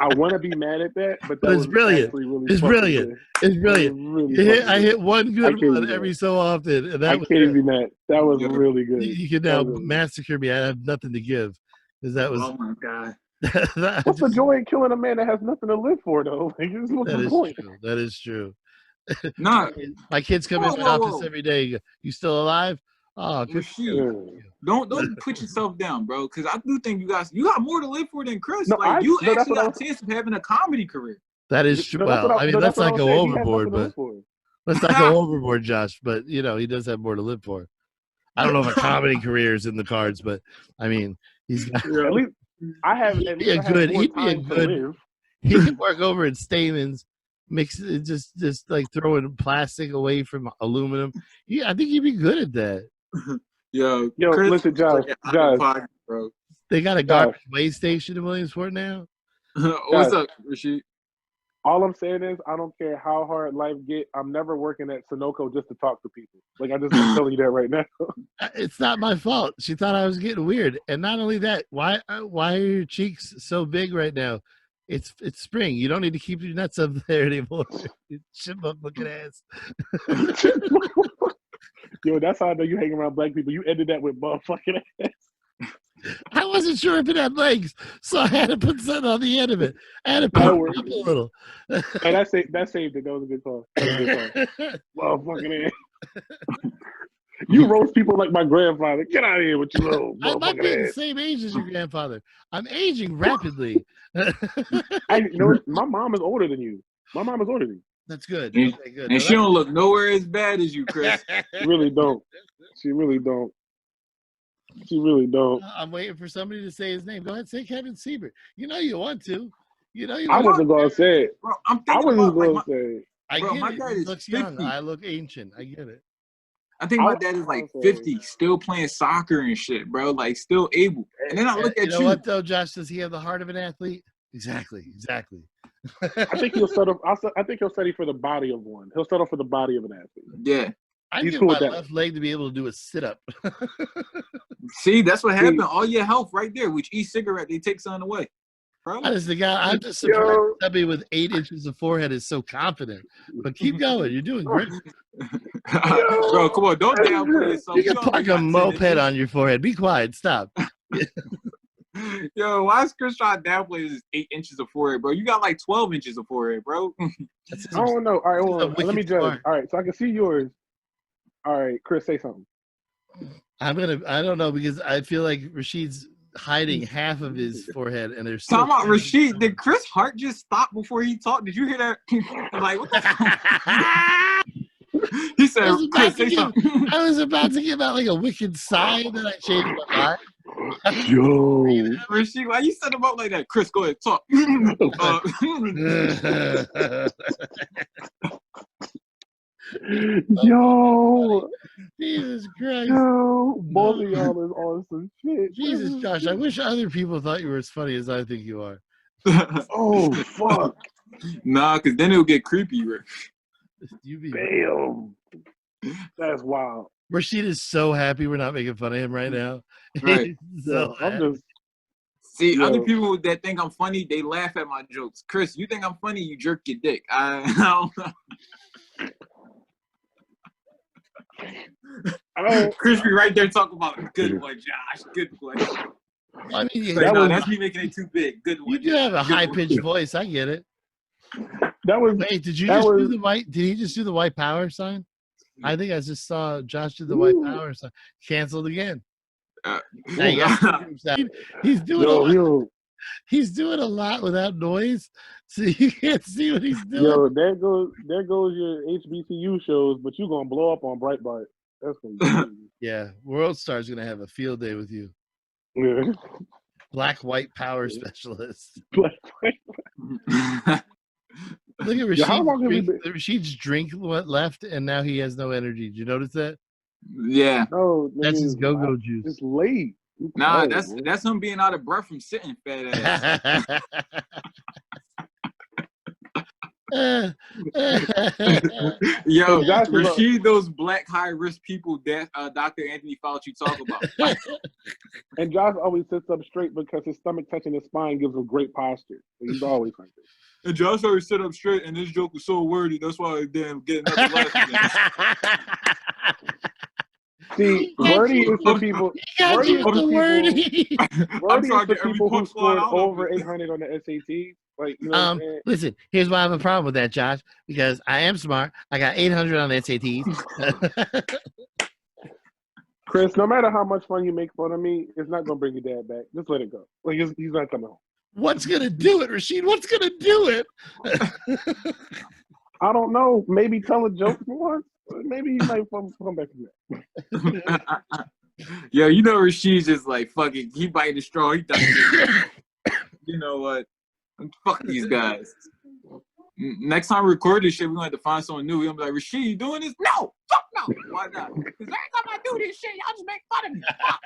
I want to be mad at that, but it's brilliant. Really it's brilliant. It's brilliant. Really I hit one good one every so often, and that was crazy, Matt. That was really good. You can now massacre me. I have nothing to give, because that was. Oh my god. What's the joy in killing a man that has nothing to live for, though? Like, what's the point? True. That is true. Nah, my kids come in my office every day. You still alive? Oh, good. Don't put yourself down, bro. Because I do think you got more to live for than Chris. No, like you actually got a chance of having a comedy career. That is true. Well, I mean, let's not go overboard, but let's not go overboard, Josh. But you know, he does have more to live for. I don't know if a comedy career is in the cards, but I mean, he's got. At least I have. He'd be a good. He could work over at Stamen's. Mix it, just like throwing plastic away from aluminum. Yeah, I think he'd be good at that. Yo, Chris, listen, Josh, bro. They got a garbage weigh station in Williamsport now. What's up, Rashid? All I'm saying is, I don't care how hard life get. I'm never working at Sunoco just to talk to people. Like I just telling you that right now. It's not my fault. She thought I was getting weird, and not only that, why are your cheeks so big right now? It's spring. You don't need to keep your nuts up there anymore. Chipmunk looking ass. Yo, that's how I know you hang around black people. You ended that with motherfucking ass. I wasn't sure if it had legs, so I had to put something on the end of it. I had to put it up a little. And that saved it. That was a good call. Motherfucking ass. You roast people like my grandfather. Get out of here with your little motherfucking ass. I might be the same age as your grandfather. I'm aging rapidly. My mom is older than you. My mom is older than you. That's good. And, okay, good. And she don't look nowhere as bad as you, Chris. She really don't. She really don't. She really don't. I'm waiting for somebody to say his name. Go ahead, say Kevin Siebert. You know you want to. You know you want I wasn't going to say it. Bro, I wasn't going to say it. I get it. He looks young. I look ancient. I get it. I think my dad is like 50, still playing soccer and shit, bro. Like still able. And then I look at you. You know what though, Josh? Does he have the heart of an athlete? Exactly. I think he'll settle. I think he'll settle for the body of one. He'll settle for the body of an athlete. Yeah. I need my left leg to be able to do a sit-up. See, that's what happened. All your health right there. With each cigarette, they take something away. Bro. I'm just surprised somebody with 8 inches of forehead is so confident. But keep going. You're doing great. Bro, come on. Don't downplay yourself. You can park a moped on your forehead. Be quiet. Stop. Yo, why is Chris trying to downplay his 8 inches of forehead, bro? You got like 12 inches of forehead, bro. I don't know. All right, hold on. Let me judge. All right, so I can see yours. All right, Chris, say something. I don't know, because I feel like Rashid's hiding half of his forehead, and there's talking about Rashid. Did Chris' heart just stop before he talked? Did you hear that? Like, what the fuck? He said, Chris, say something. I was about to give out like a wicked sigh, and then I changed my mind. Yo, Rashid, why you set him up like that? Chris, go ahead, talk. Yo, Jesus Christ. yo, both of y'all is on some shit. Jesus, Josh, I wish other people thought you were as funny as I think you are. Oh, fuck. Nah, because then it'll get creepy, Rick. You be Damn. That's wild. Rashid is so happy we're not making fun of him right now. Right. He's Yo, so I'm happy. just, See, Yo. other people that think I'm funny, they laugh at my jokes. Chris, you think I'm funny, you jerk your dick. I don't know. oh, Chris be right there talking about good one, Josh. Good one. I mean, Like, That no, was- that's me making it too big. Good one. you do have a Josh. Good high one. pitched voice. I get it. that was, Wait, did you That just do was- the white? Did he just do the white power sign? I think I just saw Josh do the white Ooh. power sign. Canceled again. Uh, Now you got he's doing a lot. yo, He's doing a lot without noise, so you can't see what he's doing. yo, there goes your HBCU shows, but you gonna blow up on Breitbart. That's gonna be Yeah, World Star's gonna have a field day with you. yeah. Black white power specialist. Like, Look at Yo, how long have we Rashid's drink went left, and now he has no energy. Did you notice that? yeah. no, That's his nigga, go-go juice. It's late. You Nah, tired, that's him being out of breath from sitting, fat ass. Yo, Josh is Rashid, those black high risk people that Dr. Anthony Fauci talk about. And Josh always sits up straight because his stomach touching his spine gives him great posture. So he's always like this. And Josh always sit up straight, and this joke was so wordy. That's why I damn getting nothing left. See, wordy is for people. God, Wordy you is with for the people. wordy. Wordy trying is to for get every people who punchline scored out of over it. 800 on the SAT. Like, you know what I'm saying? Listen, here's why I have a problem with that, Josh. Because I am smart. I got 800 on the SATs. Chris, no matter how much fun you make fun of me, it's not gonna bring your dad back. Just let it go. Like he's not coming home. What's gonna do it, Rashid? What's gonna do it? I don't know. Maybe tell a joke once. Maybe he might come back again. Yo, you know Rashid's just like fucking. He biting the straw. He done. You know what? Fuck these guys. Next time we record this shit, we're gonna have to find someone new. We're gonna be like, Rashid, you doing this? No, fuck no. Why not? Because I ain't gonna do this shit. Y'all just make fun of me. Fuck.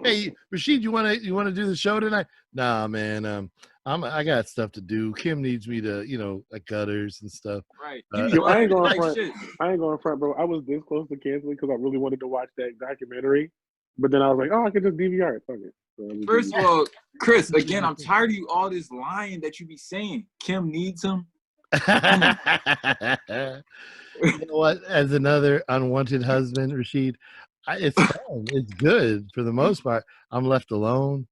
Hey, Rashid, you wanna do the show tonight? Nah, man. I got stuff to do. Kim needs me to, like gutters and stuff. Right. Yo, I ain't going like front. shit. I ain't going front, bro. I was this close to canceling because I really wanted to watch that documentary, but then I was like, oh, I could just DVR it. Fuck it. So First of all, Chris, again, I'm tired of you all this lying that you be saying. Kim needs him. You know what? As another unwanted husband, Rashid, it's fun. It's good for the most part. I'm left alone.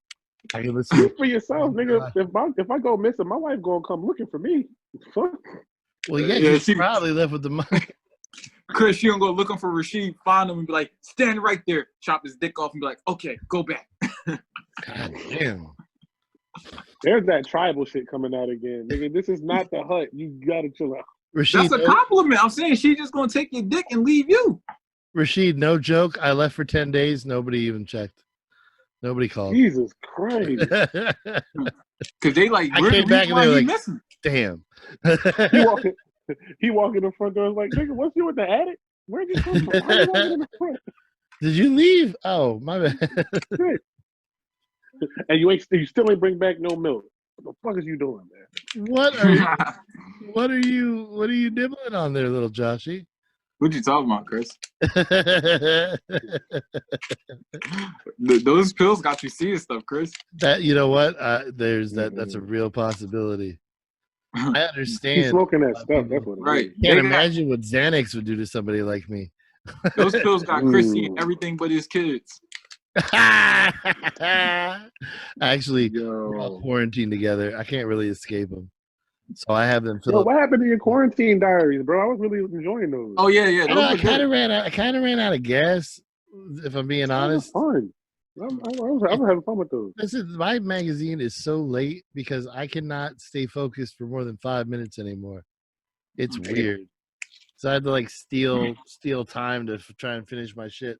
I can listen. speak for yourself, nigga. If I go missing, my wife gonna come looking for me. Fuck. Well, yeah, Yeah, you she- probably left with the money. Chris, you gonna go looking for Rashid, find him, and be like, stand right there, chop his dick off, and be like, okay, go back. God damn. There's that tribal shit coming out again, nigga. This is not the hut. You gotta chill out. Rashid, That's a compliment. I'm saying she just gonna take your dick and leave you. Rashid, no joke. I left for 10 days. Nobody even checked. Nobody called. Jesus Christ. Cause they like, I where's came the back reason and they why were he like- missing? Damn. He walk in the front door like, nigga, what's you with the attic? Where'd you come from? Why you walking in the front? Did you leave? Oh, my bad. And you still ain't bring back no milk. What the fuck is you doing, man? What are you nibbling on there, little Joshy? What you talking about, Chris? Those pills got you seeing stuff, Chris. That you know what? That's a real possibility. I He's understand. smoking that stuff. That's what it Right. is. Can't They got- imagine what Xanax would do to somebody like me. Those pills got Chris seeing Ooh. everything but his kids. Actually, we're all Yo. quarantined together. I can't really escape them, so I have them Yo, fill up. what happened to your quarantine diaries, bro? I was really enjoying those. Oh yeah. I Those know, I were kind good. of ran out. I kind of ran out of gas. If I'm being honest, Fun. I was having fun with those. my magazine is so late because I cannot stay focused for more than 5 minutes anymore. It's Okay. weird. So I had to like steal time to try and finish my shit.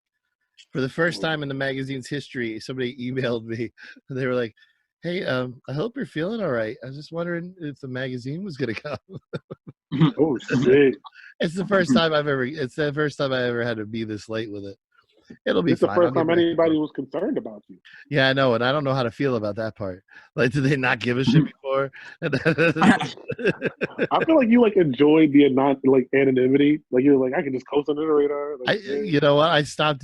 For the first time in the magazine's history, somebody emailed me. They were like, Hey, I hope you're feeling all right. I was just wondering if the magazine was gonna come. Oh shit! It's the first time I've ever. It's the first time I ever had to be this late with it. It'll be This is the fine. I'll first get time back to anybody it. was concerned about you. Yeah, I know, and I don't know how to feel about that part. Like, did they not give a shit before? I feel like you like enjoyed the not like anonymity. Like you're like I can just coast under the radar. Like, You know what? I stopped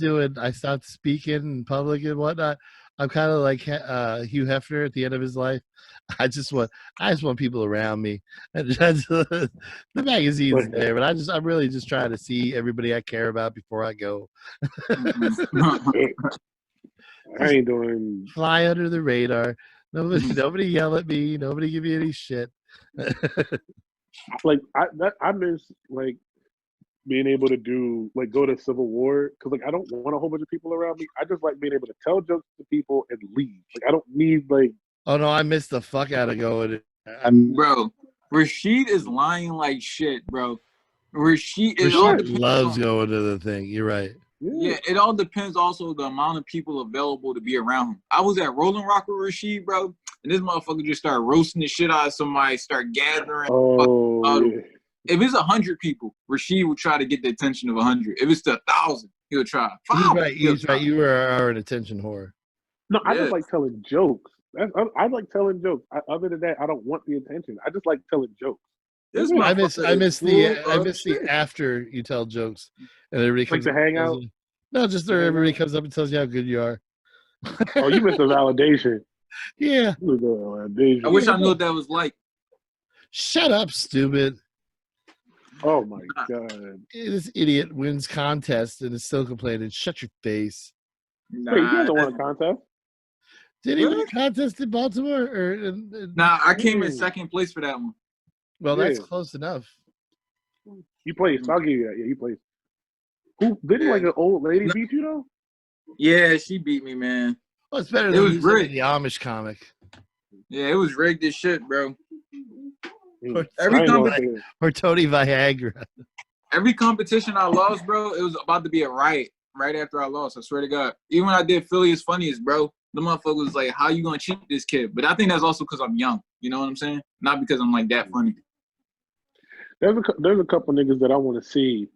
speaking in public and whatnot. I'm kind of like Hugh Hefner at the end of his life. I just want people around me. And the magazine's like, there, but I'm really just trying to see everybody I care about before I go. I ain't doing. Fly under the radar. Nobody yell at me. Nobody give me any shit. Like I miss like being able to do like go to Civil War because like I don't want a whole bunch of people around me. I just like being able to tell jokes to people and leave. Like I don't need like. Oh no, I missed the fuck out of going. I'm Bro, Rashid is lying like shit, bro. Rashid, it Rashid all depends loves on, going to the thing. You're right. yeah, it all depends also the amount of people available to be around him. I was at Rolling Rock with Rashid, bro, and this motherfucker just started roasting the shit out of somebody, start gathering. Oh yeah. If it's 100 people, Rashid would try to get the attention of 100. If it's to 1,000, he'll try. He's 5, right. he'll He's try. right. You are an attention whore. No, I Yeah. just like telling jokes. I like telling jokes. Other than that, I don't want the attention. I just like telling jokes. This I motherfucker miss is full of shit. the after you tell jokes and everybody Like comes the up and tells hangout. you. No, just The everybody hangout. comes up and tells you how good you are. Oh, you missed the validation. Yeah. You missed the validation. I wish I knew what that was like. Shut up, stupid. Oh my god. This idiot wins contest and is still complaining. Shut your face. Wait, he Nah, hasn't won a contest. Did he win a What? contest in Baltimore? Nah, I came in Mm. second place for that one. Well, that's Yeah. close enough. He plays. I'll give you that. Yeah, he plays. Who didn't Yeah. like an old lady No. beat you though? Yeah, she beat me, man. Well, it's better It than was losing to rigged. the Amish comic Yeah, it was rigged as shit, bro. or Every I ain't gonna compet- say that. or Tony Viagra. every competition I lost, bro, it was about to be a riot right after I lost. I swear to God. Even when I did Philly is Funniest, bro, the motherfucker was like, how you gonna cheat this kid? But I think that's also because I'm young. You know what I'm saying? Not because I'm like that funny. There's a couple niggas that I want to see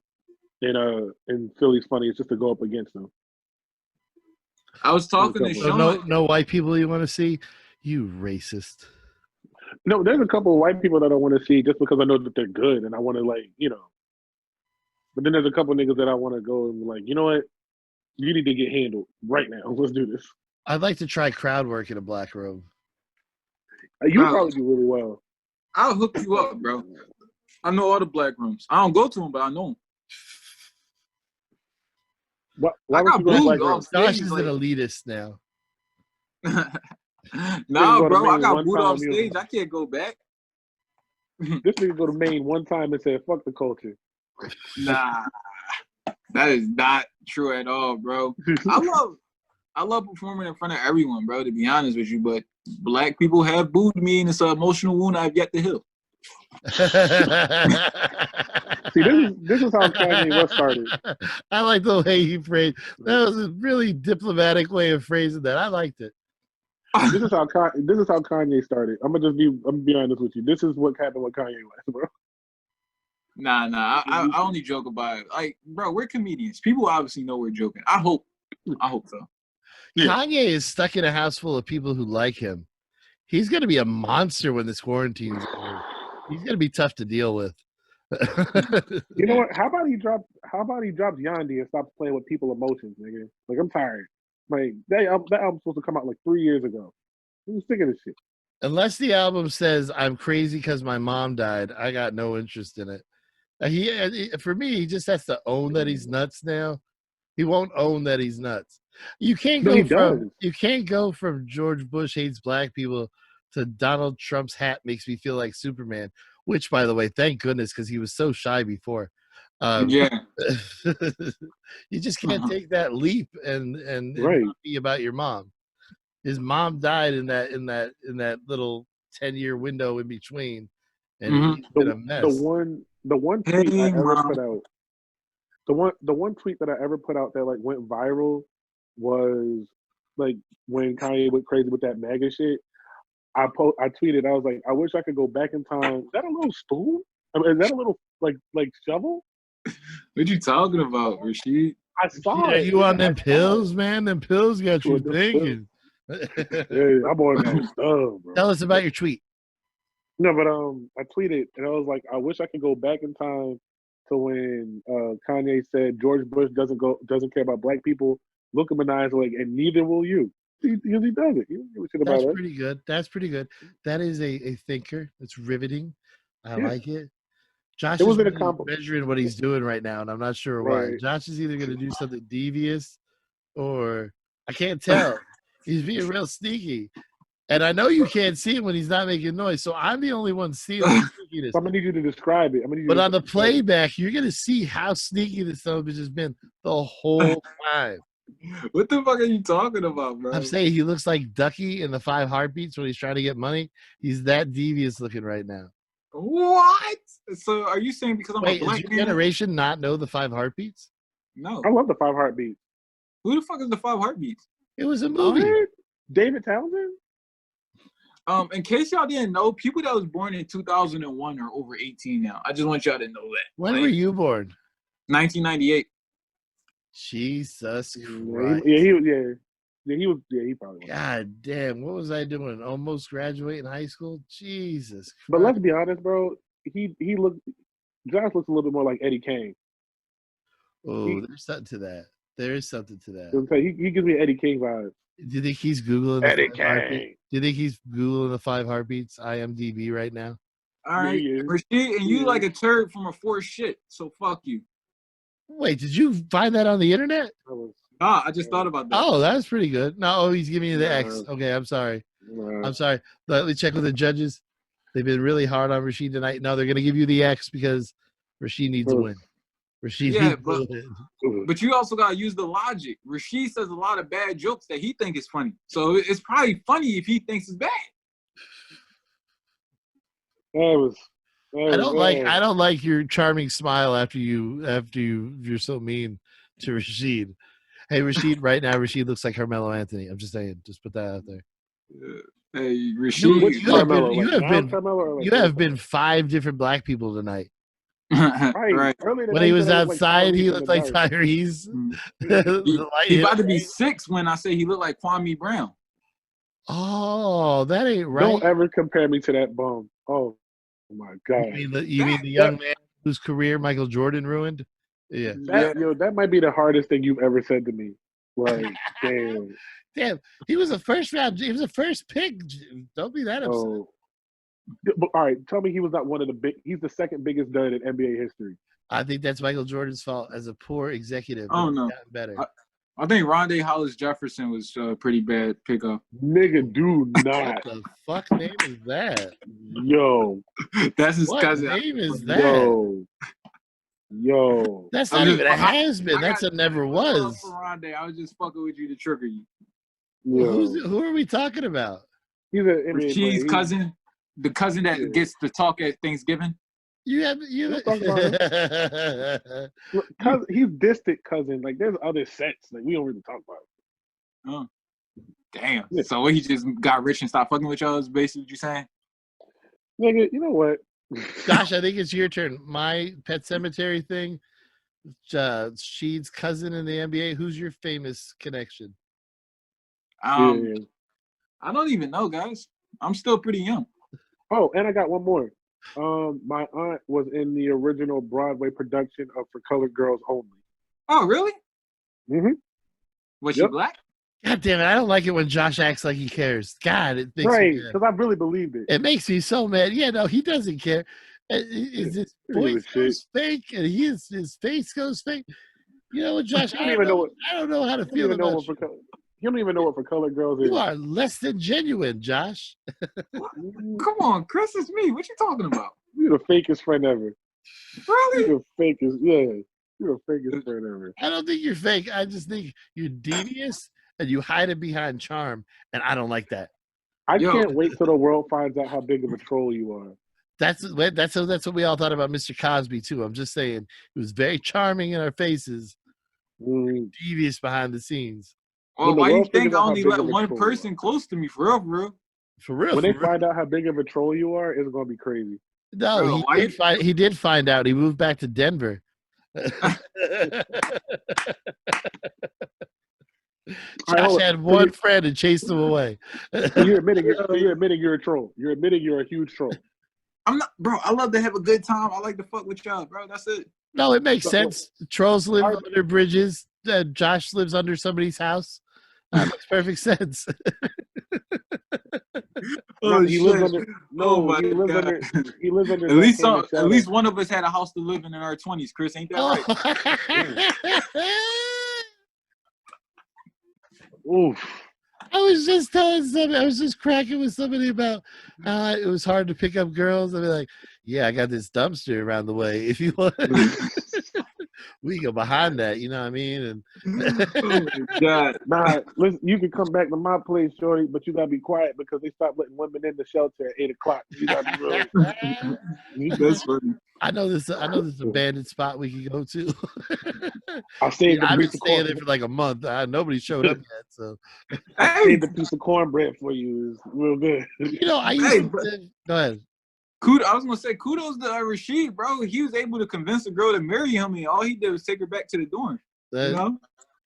in Philly's funny. It's just to go up against them. I was talking to So So Sean. no white people you want to see? You racist. No, there's a couple of white people that I want to see just because I know that they're good and I want to like But then there's a couple niggas that I want to go and like, you know what? You need to get handled right now. Let's do this. I'd like to try crowd work in a black robe. You Bro. probably do really well. I'll hook you up, bro. I know all the black rooms. I don't go to them, but I know Why I would got you go to black booed girl? off Josh stage. is Like, an elitist now. nah, go to bro, I Maine got one booed time, off you- stage. I can't go back. This nigga go to Maine one time and say, fuck the culture. Nah, that is not true at all, bro. I love performing in front of everyone, bro, to be honest with you, but black people have booed me and it's an emotional wound I've yet to heal. See, this is how Kanye West started. I like the way he phrased. That was a really diplomatic way of phrasing that. I liked it. This is how Kanye started. I'm gonna be honest with you. This is what happened with Kanye West, bro. Nah, I only joke about it. Like, bro, we're comedians. People obviously know we're joking. I hope so. Yeah. Kanye is stuck in a house full of people who like him. He's going to be a monster when this quarantine's over. He's going to be tough to deal with. You know what? How about he drops Yandi and stops playing with people's emotions, nigga? Like I'm tired. Like that album's supposed to come out like 3 years ago. I'm sick of this shit. Unless the album says I'm crazy because my mom died, I got no interest in it. For me, he just has to own that he's nuts now. He won't own that he's nuts. You can't No, go he from does. you can't go from George Bush hates black people to Donald Trump's hat makes me feel like Superman. Which, by the way, thank goodness, because he was so shy before. Yeah. You just can't take that leap and Right. not be about your mom. His mom died in that little 10-year window in between, and Mhm. he's been a mess. The one tweet I Hey, ever Mom. put out. The one tweet that I ever put out that like went viral was like when Kanye went crazy with that MAGA shit. I tweeted. I was like, I wish I could go back in time. Is that a little spoon? I mean, is that a little like shovel? What you talking about, Rashid? I saw Are it. you on them I saw pills, man? Them pills got you With them thinking. Yeah, I'm on that stuff, bro. Tell us about your tweet. No, but I tweeted and I was like, I wish I could go back in time to when Kanye said George Bush doesn't care about black people. Look him in the eyes, like, and neither will you. He does it. He doesn't give a shit about That's us. pretty good. That's pretty good. That is a thinker. It's riveting. I Yeah. like it. Josh It is wasn't a really compliment. measuring what he's doing right now, and I'm not sure why. Right. Josh is either going to do something devious or I can't tell. He's being real sneaky. And I know you can't see him when he's not making noise, so I'm the only one seeing the sneakiness. So I'm gonna need you to describe it. But on the playback, you're going to see how sneaky this son of a bitch has been the whole time. What the fuck are you talking about, bro? I'm saying he looks like Ducky in the 5 Heartbeats when he's trying to get money. He's that devious looking right now. What? So are you saying because I'm Wait, a black does your man? generation not know the 5 Heartbeats? No. I love the 5 Heartbeats. Who the fuck is the 5 Heartbeats? It was a movie. What? David Townsend? In case y'all didn't know, people that was born in 2001 are over 18 now. I just want y'all to know that. When were you born? 1998. Jesus Yeah, Christ. he was. Yeah, he probably was. God damn, what was I doing? Almost graduating high school? Jesus Christ. But let's be honest, bro. Josh looks a little bit more like Eddie King. Oh, there's something to that. There is something to that. He gives me Eddie King vibes. Do you think he's Googling Eddie the 5 Heartbeats? King. Do you think he's Googling the 5 Heartbeats IMDb right now? All right. Yeah. Rashid, and you like a turd from a forced shit, so fuck you. Wait, did you find that on the internet? I just thought about that. Oh, that's pretty good. No, he's giving you the X. Okay, I'm sorry. I'm sorry. Let me check with the judges. They've been really hard on Rashid tonight. No, they're going to give you the X because Rashid needs a win. Rashid needs a win. But you also got to use the logic. Rashid says a lot of bad jokes that he thinks is funny. So it's probably funny if he thinks it's bad. I don't like your charming smile after you're so mean to Rashid. Hey, Rashid, right now Rashid looks like Carmelo Anthony. I'm just saying, just put that out there. Hey, Rashid, you have been 5 different black people tonight. Right. When he was outside, he looked like Tyrese. He about to be 6 when I say he looked like Kwame Brown. Oh, that ain't right. Don't ever compare me to that bum. Oh my God. You mean the young man whose career Michael Jordan ruined? Yeah. That might be the hardest thing you've ever said to me. Like, damn. Damn, he was a first round. He was a first pick. Don't be that upset. Oh. But, all right, tell me he was not one of the big. He's the second biggest dud in NBA history. I think that's Michael Jordan's fault as a poor executive. Oh no, better. I think Rondé Hollis Jefferson was a pretty bad pickup. Nigga, do not. What the fuck name is that? Yo, that's his what cousin. What name is that? Yo. That's not even a has been. That's a never was. Rondé, I was just fucking with you to trigger you. Who are we talking about? He's Rashid's cousin, the cousin that gets to talk at Thanksgiving. You have he's distant cousin. Like there's other sets. Like we don't really talk about it. Oh, damn. Yeah. So he just got rich and stopped fucking with y'all is basically what you saying? Nigga, you know what? Gosh, I think it's your turn. My Pet Cemetery thing. Sheed's cousin in the NBA. Who's your famous connection? I don't even know, guys. I'm still pretty young. Oh, and I got one more. My aunt was in the original Broadway production of For Colored Girls Only. Oh, really? Mm-hmm. Was she black? God damn it! I don't like it when Josh acts like he cares. God, it makes me mad. Because I really believed it. It makes me so mad. Yeah, no, he doesn't care. His voice goes fake, and his face goes fake. You know what, Josh? I don't know how to feel about you. You don't even know what For Colored Girls is. You are less than genuine, Josh. Come on, Chris, it's me. What you talking about? You're the fakest friend ever. Really? You're the fakest. Yeah, you're the fakest friend ever. I don't think you're fake. I just think you're devious and you hide it behind charm, and I don't like that. I can't wait till the world finds out how big of a troll you are. That's what we all thought about Mr. Cosby too. I'm just saying he was very charming in our faces, devious behind the scenes. Well, why you think I only let one person close to me for real? For real. When they for real. find out how big of a troll you are, it's gonna be crazy. No, Bro, why he did find out. He moved back to Denver. All right, Josh hold on. had one friend and chased him away. So you're admitting you're a troll. You're admitting you're a huge troll. I'm not, bro. I love to have a good time. I like to fuck with y'all, bro. That's it. No, it makes So- sense. Trolls live Our- under bridges. Josh lives under somebody's house. That makes perfect sense. Oh, he lives shit. under. Oh No, my he lives God. under. He lives under. At least Zach Hammond's at shadow. least one of us had a house to live in our 20s, Chris. Ain't that right? Oof. I was just telling somebody, I was just cracking with somebody about it was hard to pick up girls. I'd be like, yeah, I got this dumpster around the way. If you want, we go behind that, you know what I mean? And Oh my God. Nah, listen. You can come back to my place, shorty, but you gotta be quiet because they stopped letting women in the shelter at 8:00. You gotta be real. That's funny. I know this abandoned spot we can go to. I saved a I've been piece of staying corn. there for like a month. Nobody showed up yet, so I Hey, saved a piece of cornbread for you. It's real good. you know I used Hey, to go ahead. I was gonna say kudos to Rashid, bro. He was able to convince a girl to marry him, and all he did was take her back to the dorm. You know?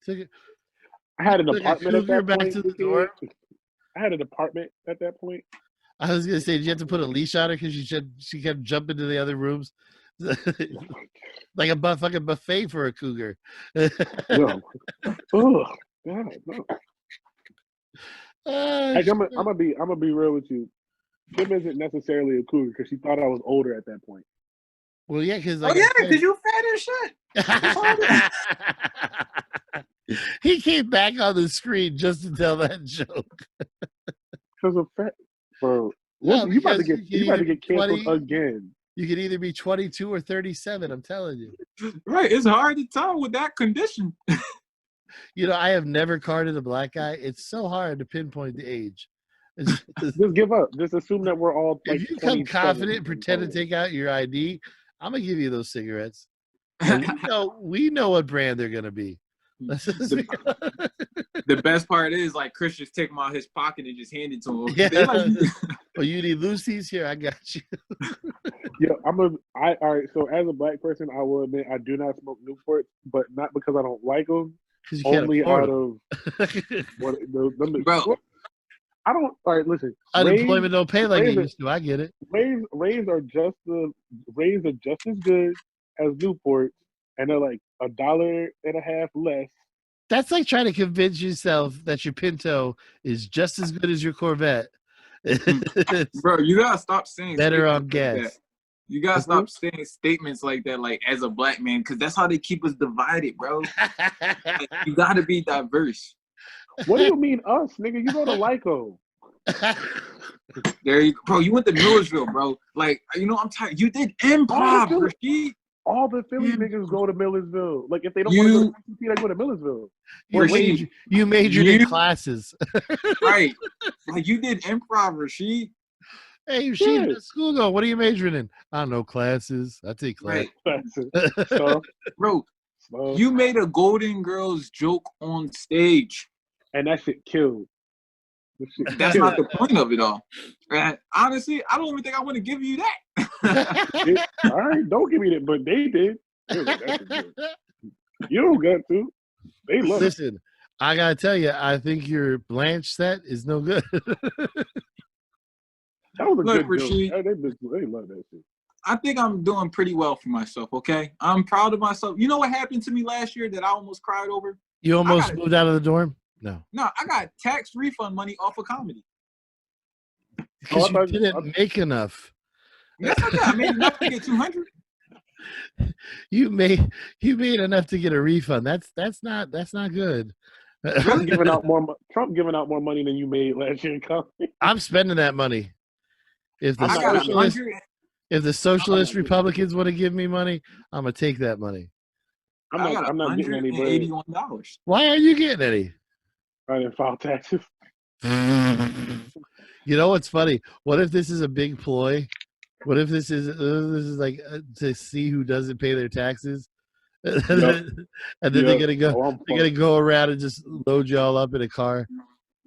Took it- I had an took a apartment at cougar that back point. to the kid. dorm. I had an apartment at that point. I was gonna say, did you have to put a leash on her because she kept jumping to the other rooms, like a fucking buffet for a cougar. No. Oh, God, no. Oh, Like, I'm shit. gonna be real with you. Kim isn't necessarily a cougar because she thought I was older at that point. Well, yeah, because Oh yeah, because you fat as shit. he came back on the screen just to tell that joke. Because of fat, bro. No, you about to because get you you about to can get canceled 20 again. You could either be 22 or 37. I'm telling you. Right, it's hard to tell with that condition. You know, I have never carded a black guy. It's so hard to pinpoint the age. It's just- Just give up. Just assume that we're all like if you come 27 confident and pretend to total. take out your ID, I'm gonna give you those cigarettes. And we know what brand they're gonna be. Let's just be- The best part is like Chris just take them out his pocket and just hand it to him. Yeah. They like, Oh, you need Lucy's? Here, I got you. Yeah, all right. So as a black person, I will admit I do not smoke Newports, but not because I don't like them. 'Cause you can't Only afford out 'em. of what the bro. I don't. All right, listen. Unemployment don't pay like it raise are- used to. I get it. Rays are just as good as Newports, and they're like $1.50 less. That's like trying to convince yourself that your Pinto is just as good as your Corvette. It's Bro, you gotta stop saying better on statements like gas. that. You gotta Mhm. stop saying statements like that, like as a black man, because that's how they keep us divided, bro. Like, you gotta be diverse. What do you mean us, nigga? You go to Lyco. There you go. Bro, you went to Millersville, bro. Like, you know, I'm tired. You did improv, Oh, Rashid. All the Philly Yeah. niggas go to Millersville. Like if they don't want to go to PCT, they go to Millersville. You majored in You- classes. Right. Like, you did improv, Rashid. Hey, she Yeah. at school go. What are you majoring in? I don't know, classes. I take class. Right. So, Bro, so you made a Golden Girls joke on stage. and that shit killed. That shit That's killed. not the point of it all. And honestly, I don't even think I want to give you that. All right, don't give me that, but they did. They was like, "That's good." You don't got to. They love it. Listen, I gotta tell you, I think your Blanche set is no good. That was a Look, good Rashid. joke. They love that shit. I think I'm doing pretty well for myself, okay? I'm proud of myself. You know what happened to me last year that I almost cried over? You almost got it. moved out of the dorm? No, No, I got tax refund money off of comedy. because I you thought- didn't make enough. Yes, I did. I made enough to get 200. You made enough to get a refund. That's not good. Trump giving out more money than you made last year in comedy. I'm spending that money. If the I'm I not got socialist, 100. if the socialist I'm not- Republicans want to give me money, I'm gonna take that money. I got I'm not getting any bread. $181. Why aren't you getting any? I didn't file taxes. You know what's funny? What if this is a big ploy? What if this is like to see who doesn't pay their taxes, and then they're gonna go. Oh, I'm They're gonna fucked. go around and just load you all up in a car.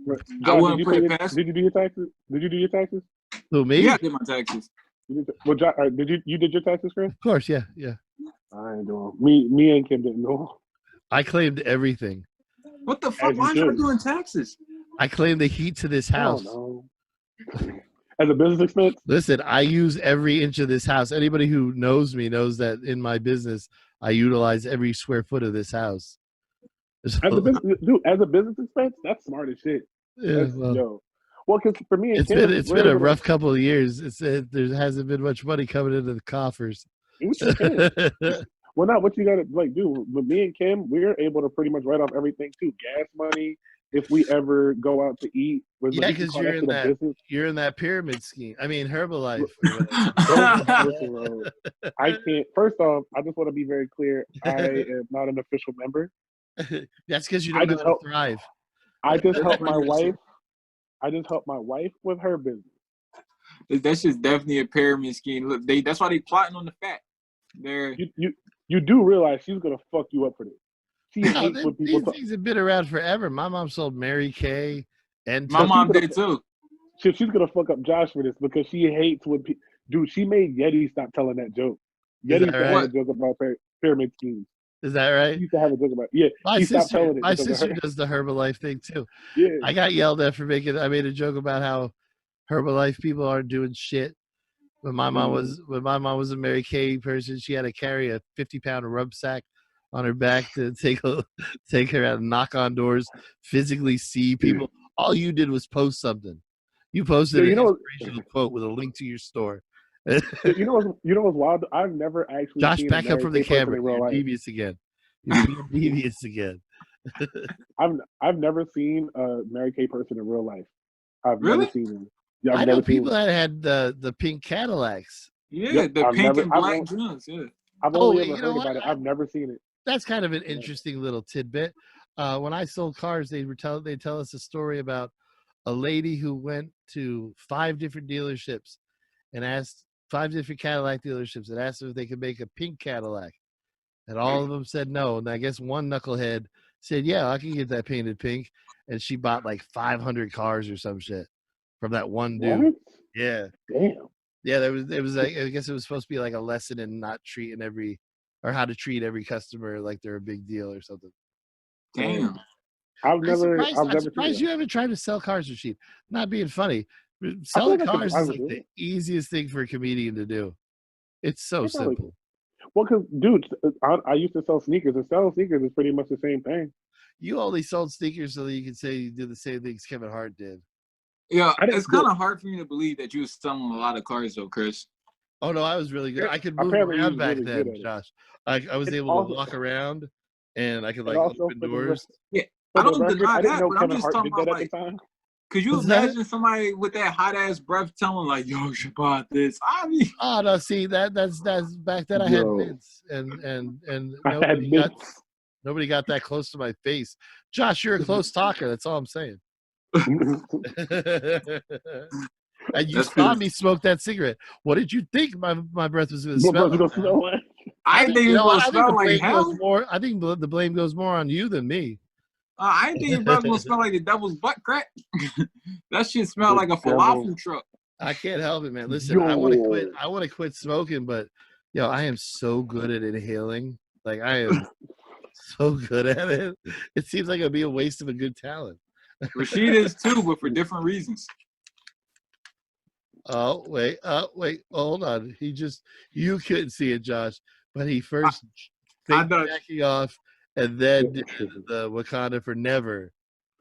Josh, wouldn't put it past. Did you do your taxes? Did you do your taxes? Who, me? Yeah, I did my taxes. Well, Josh, did you did your taxes, Chris? Of course, yeah, yeah. I ain't doing. Me and Kim didn't know. I claimed everything. What the fuck? As you Why are you should. doing taxes? I claimed the heat to this I house. don't know. As a business expense? Listen, I use every inch of this house. Anybody who knows me knows that in my business, I utilize every square foot of this house. As a business, dude, as a business expense, that's smart as shit. Yeah, well, Well, because for me and it's Kim, been a rough couple of years. There hasn't been much money coming into the coffers. What you can. Well, not what you gotta do. With me and Kim, we're able to pretty much write off everything too. Gas money, if we ever go out to eat. Yeah, because you're in that pyramid scheme. I mean, Herbalife. Listen, bro, I can't. First off, I just want to be very clear. I am not an official member. That's because you don't know how to thrive. I just help my wife. I just help my wife with her business. That's just definitely a pyramid scheme. Look, that's why they plotting on the fat. You do realize she's gonna fuck you up for this. She hates when people these things have been around forever. My mom sold Mary Kay, and my mom did too. She's gonna fuck up Josh for this because she hates when people. Dude, she made Yeti stop telling that joke. Yeti used to have a joke about pyramid schemes. Is that right? He used to have a joke about My sister does the Herbalife thing too. Yeah, I got yelled at for I made a joke about how Herbalife people aren't doing shit. When my mom was a Mary Kay person, she had to carry a 50-pound rucksack on her back to take her out and knock on doors, physically see people. All you did was post something. You posted an inspirational quote with a link to your store. you know what's wild? I've never actually. Josh, seen back up from the camera. You're devious again. You're being devious again. I've never seen a Mary Kay person in real life. I've really? never seen them. Yeah, I know people that had the pink Cadillacs. Yeah, the pink and black guns. Yeah. I've only ever heard about it. I've never seen it. That's kind of an interesting little tidbit. When I sold cars, they tell us a story about a lady who went to 5 different dealerships and asked 5 different Cadillac dealerships and asked them if they could make a pink Cadillac, and all of them said no. And I guess one knucklehead said, "Yeah, I can get that painted pink," and she bought like 500 cars or some shit from that one dude. What? Yeah. Damn. Yeah, it was like, I guess it was supposed to be like a lesson in not treating or how to treat every customer like they're a big deal or something. Damn. I'm surprised you haven't tried to sell cars, Rashid. Not being funny. Selling cars is like the easiest thing for a comedian to do. It's so simple. Well, because, dude, I used to sell sneakers, and selling sneakers is pretty much the same thing. You only sold sneakers so that you could say you did the same things Kevin Hart did. Yeah, it's kind of hard for me to believe that you were selling a lot of cars, though, Chris. Oh, no, I was really good. I could move around back then, Josh. I was able to walk around, and I could, like, open doors. Yeah, I don't deny that, but I'm just talking about, like, could you imagine somebody with that hot-ass breath telling, like, yo, you should buy this? I mean... Oh, no, see, that's back then I had Vince, and nobody got that close to my face. Josh, you're a close talker. That's all I'm saying. And you saw me smoke that cigarette. What did you think my breath was going to smell like? I think it was going to smell like hell. I think the blame goes more on you than me. I think your breath will smell like the devil's butt crack. That shit smell like a falafel truck. I can't help it, man. Listen, I want to quit smoking, but I am so good at inhaling. Like, I am so good at it. It seems like it'd be a waste of a good talent. Rashid is too, but for different reasons. Oh, wait, hold on. You couldn't see it, Josh, but he first backing off and then did the Wakanda for Never.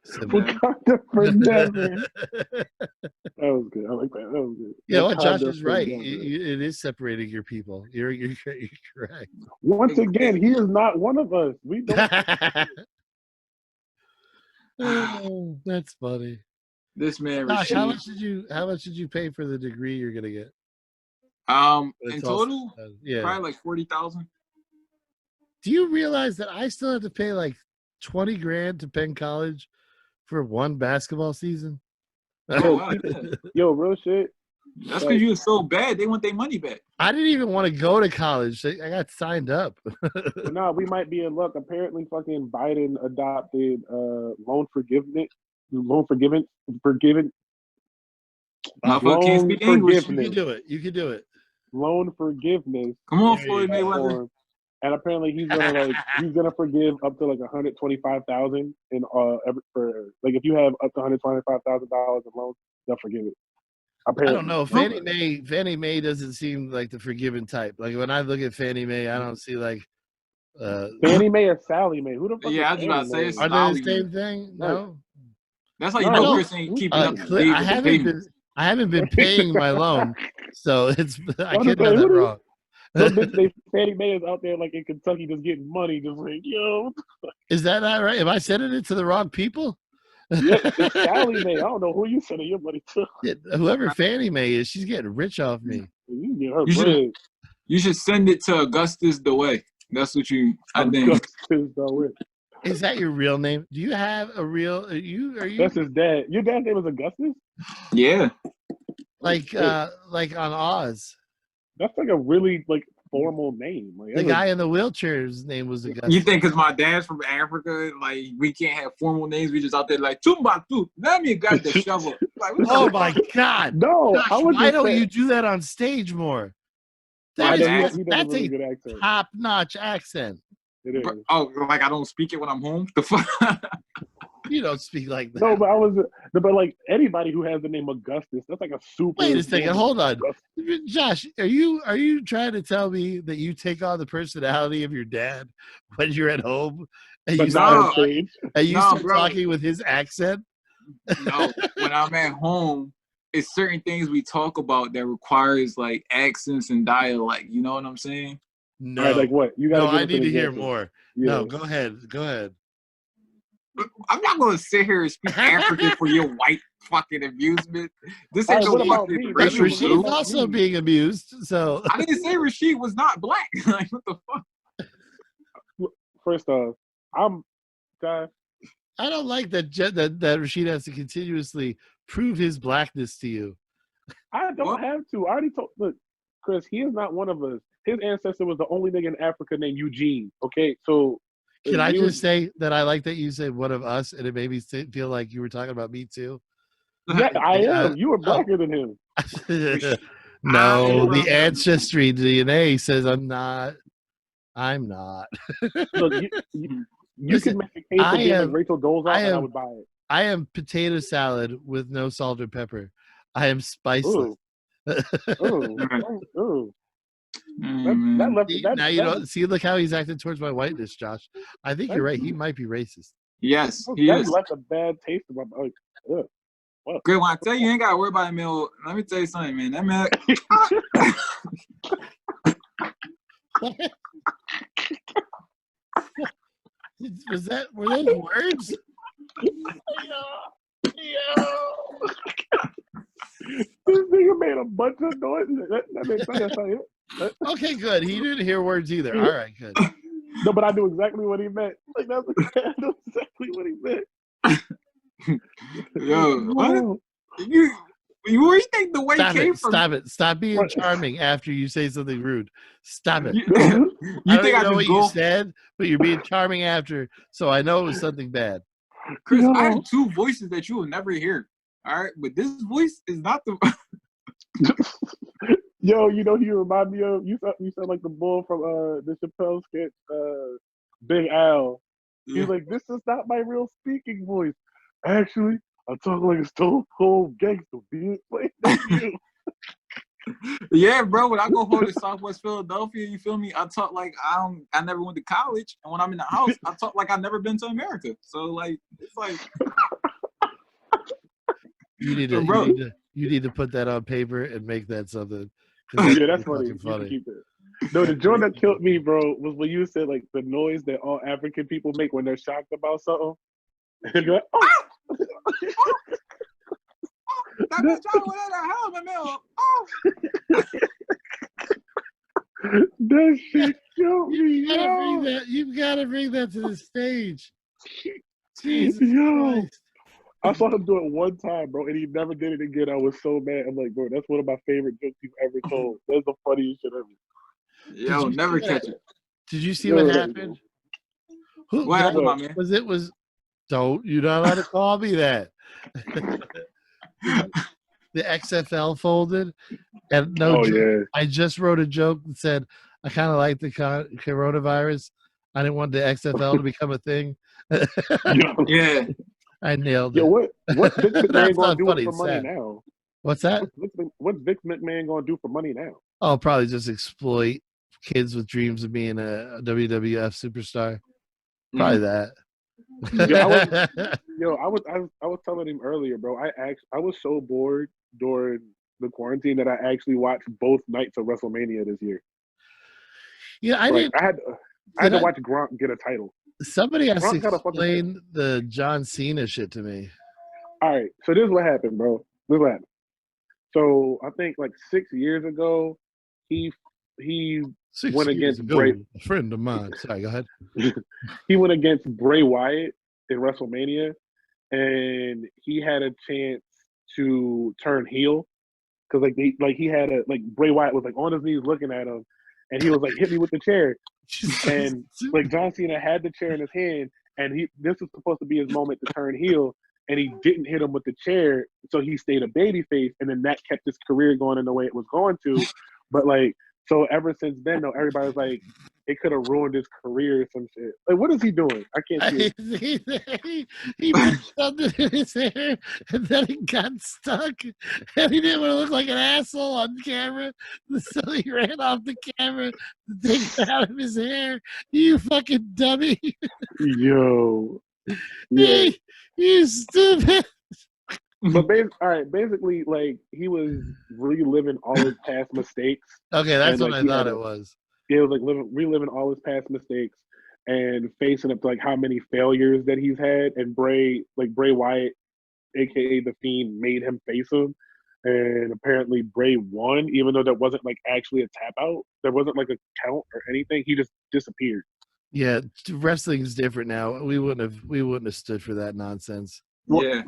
Wakanda for Never. That was good. I like that. That was good. Yeah, well, Josh is right. It is separating your people. You're correct. Once again, he is not one of us. We don't. Oh, that's funny. This man, Josh, how much did you pay for the degree you're gonna get? In total, probably like 40,000. Do you realize that I still have to pay like 20 grand to Penn College for one basketball season? Yo, real shit. That's because you were so bad. They want their money back. I didn't even want to go to college. I got signed up. No, we might be in luck. Apparently, fucking Biden adopted loan forgiveness loan forgiven. Motherfucker can't Loan speak English. You can do it. You can do it. Loan forgiveness. Come on, There Floyd you go. Mayweather. Form. And apparently he's gonna forgive up to like $125,000 in for like if you have up to $125,000 in loans, they'll forgive it. I don't know. Fannie Mae doesn't seem like the forgiving type. Like when I look at Fannie Mae, I don't see like Fannie Mae or Sally Mae. Who the fuck? Yeah, I is was about to Fannie say Mae? it's are they the Solly same Mae. thing? No. That's how you No, know I Chris ain't keeping up to I date with the haven't payments. been. I haven't been paying my loan, so it's. I I'm can't just have saying, that who wrong. Some bitch named Fannie Mae is out there like in Kentucky just getting money, just like yo. Is that not right? Am I sending it to the wrong people? Yeah, it's Sally Mae. I don't know who you sending your money to. Yeah, whoever Fannie Mae is, she's getting rich off me. You get her You should- bread. You should send it to Augustus DeWay. That's what you. I think. Augustus, though, it. Is that your real name? Do you have a real? Are you? That's his dad. Your dad's name is Augustus? Yeah. like on Oz? That's like a really like formal name. Like, The guy in the wheelchair's name was Augustus. You think because my dad's from Africa, like we can't have formal names? We just out there like Tumbatu. Let me got the shovel. Like, what Oh the my fuck? God! No, Gosh, I would why just don't say, you do that on stage more? My That is, dad- he does a that's really a good accent. top-notch accent. It is. Bro, oh, like I don't speak it when I'm home. The fuck? You don't speak like that. No, but like anybody who has the name Augustus, that's like a super. Wait a second, formal hold on. Augustus. Josh, are you trying to tell me that you take on the personality of your dad when you're at home and But you not start, on talking, stage. and you No, start bro. talking with his accent? No, when I'm at home, it's certain things we talk about that requires like accents and dialect. You know what I'm saying? No, All right, like what? You gotta no, give I us an need to hear example. more. Yeah. No, go ahead. I'm not gonna sit here and speak African for your white fucking amusement. This ain't All right, no what about fucking me? But Rachel, racial what Rashid's joke. about also me? being abused, so I didn't say Rashid was not black. Like what the fuck? First off, I'm guy. I don't like that Rashid has to continuously prove his blackness to you. I don't What? have to. I already told. Look, Chris, he is not one of us. His ancestor was the only nigga in Africa named Eugene. Okay, so Can I he just was- say that I like that you said one of us, and it made me feel like you were talking about me too? Yeah, I am. Uh, You were blacker than him. No, the ancestry DNA says I'm not. I'm not. Look, you Listen, can make a case I of being am- like Rachel Dolezal, I and I am- would buy it. I am potato salad with no salt or pepper. I am spiceless. Ooh, ooh. Mm, That left. See, That, now you that, don't see. Look how he's acting towards my whiteness, Josh. I think you're right. He might be racist. yes, he that is. left a bad taste in my mouth. Ugh. Great, when I tell you, you ain't gotta worry about that man. Let me tell you something, man. That man, Were those words? This nigga made a bunch of noises. That makes sense. Okay, good. He didn't hear words either. All right, good. No, but I knew exactly what he meant. Like I knew exactly what he meant. yo, what? Whoa. Where you think the way Stop came it. from? Stop it. Stop being What? charming after you say something rude. Stop it. You, I you don't think even I know what just you go? said, but you're being charming after, so I know it was something bad. Chris, Yo. I have two voices that you will never hear. All right, but this voice is not the. Yo, you know who you remind me of? You sound like the bull from the Chappelle sketch, Big Al. He's like, this is not my real speaking voice. Actually, I'm talking like a stone cold gangster, bitch. Like, that's you. Yeah, bro. When I go home to Southwest Philadelphia, you feel me? I talk like I never went to college, and when I'm in the house, I talk like I've never been to America. So like, it's like You need Bro. to put that on paper and make that something. 'Cause Yeah, that's really funny. fucking You can keep it. No, the joint that killed me, bro, was when you said like the noise that all African people make when they're shocked about something. And you're like, oh. that bitch out with that hell, my man. Oh, That shit killed me, You've got to bring that to the stage. Jesus Yo. Christ. I saw him do it one time, bro, and he never did it again. I was so mad. I'm like, bro, that's one of my favorite jokes you've ever told. That's the funniest shit ever. yo, you never see catch that? it. Did you see Yo, what there you happened? Who What happened, What? my man? was? Don't you're not allowed to call me that. The XFL folded, and Oh joke, yeah. I just wrote a joke that said I kind of like the coronavirus. I didn't want the XFL to become a thing. Yo, Yeah. I nailed yo, it. what's Vince McMahon That's gonna not do funny. for It's money sad. now? What's that? What's Vince McMahon gonna do for money now? Oh, probably just exploit kids with dreams of being a WWF superstar. Probably that. I was telling him earlier, bro. I was so bored during the quarantine that I actually watched both nights of WrestleMania this year. Yeah, I Like didn't. I had to watch Gronk get a title. Somebody has to Gronk got a fucking explain the John Cena shit to me. All right, so this is what happened, bro. This is what happened. So I think like 6 years ago, he 6 went years against ago, Bray. a friend of mine. Sorry, go ahead. He went against Bray Wyatt in WrestleMania, and he had a chance to turn heel because he had a Bray Wyatt was like on his knees looking at him, and he was like, "Hit me with the chair," and like John Cena had the chair in his hand, and this was supposed to be his moment to turn heel, and he didn't hit him with the chair, so he stayed a babyface, and then that kept his career going in the way it was going to, but like. So ever since then, though, everybody's like, it could have ruined his career or some shit. Like, what is he doing? I can't see it. He put something in his hair, and then it got stuck, and he didn't want to look like an asshole on camera, so he ran off the camera to take it out of his hair. You fucking dummy! Yo, Hey, you stupid! But basically, like he was reliving all his past mistakes. Okay, that's and, what like, I thought it was. It was like reliving all his past mistakes and facing up to like how many failures that he's had. And Bray Wyatt, aka the Fiend, made him face him. And apparently Bray won, even though there wasn't like actually a tap out. There wasn't like a count or anything. He just disappeared. Yeah, wrestling's different now. We wouldn't have stood for that nonsense. Yeah.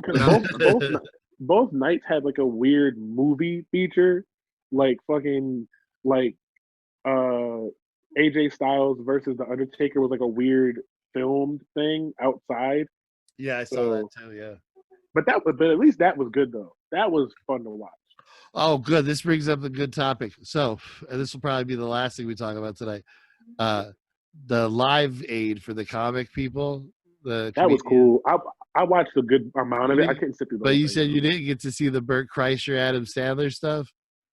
Both nights had like a weird movie feature, like fucking like AJ Styles versus The Undertaker was like a weird filmed thing outside. Yeah, I saw that too. Yeah, but at least that was good though. That was fun to watch. Oh, good. This brings up a good topic. So, and this will probably be the last thing we talk about today. The Live Aid for the comic people. That was cool. I watched a good amount of it. I couldn't sit through. But you said you didn't get to see the Burt Kreischer, Adam Sandler stuff.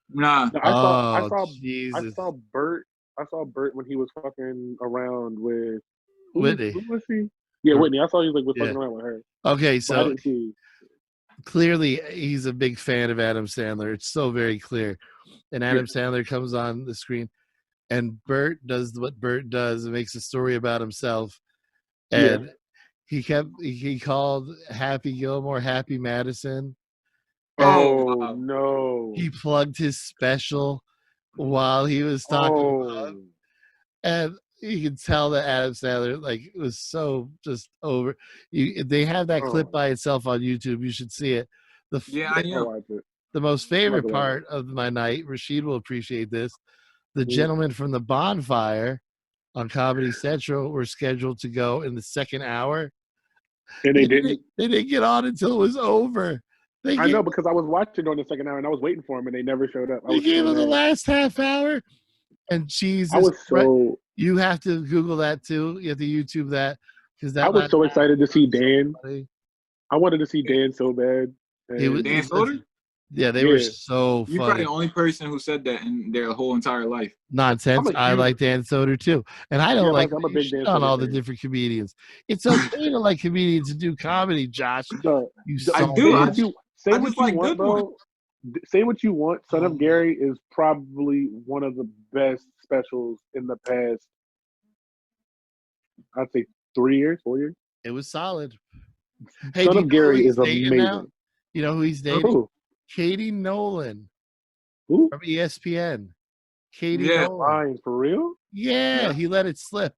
Nah. No, I saw Burt. I saw Burt when he was fucking around with Whitney. Who was he? Yeah, Whitney. I saw he was fucking around with her. Okay, so clearly he's a big fan of Adam Sandler. It's so very clear. And Adam Sandler comes on the screen, and Burt does what Burt does and makes a story about himself. And he called Happy Gilmore Happy Madison. Oh no! He plugged his special while he was talking about him. And you can tell that Adam Sandler it was so just over. They have that clip by itself on YouTube. You should see it. I know. The most favorite part of my night, Rashid will appreciate this. The gentlemen from the Bonfire on Comedy Central were scheduled to go in the second hour. And they didn't. They didn't get on until it was over. I know, because I was watching during the second hour and I was waiting for them and they never showed up. They gave them the last half hour. And Jesus, I was so. You have to Google that too. You have to YouTube that, because I was so excited to see Dan. I wanted to see Dan so bad. Dan Soder? Yeah, they were so funny. You're probably the only person who said that in their whole entire life. Nonsense. I like Dan Soder too. And I don't I'm a big Dan on Soder all the different comedians. It's okay to like comedians and do comedy, Josh. I do. Say what you want, bro. Say what you want. Son of Gary is probably one of the best specials in the past, I'd say 3 years, 4 years. It was solid. Hey, Son of Gary is amazing. Now? You know who he's dating? Who? Katie Nolan. Who? From ESPN. Katie Nolan. Lying, for real? Yeah, he let it slip.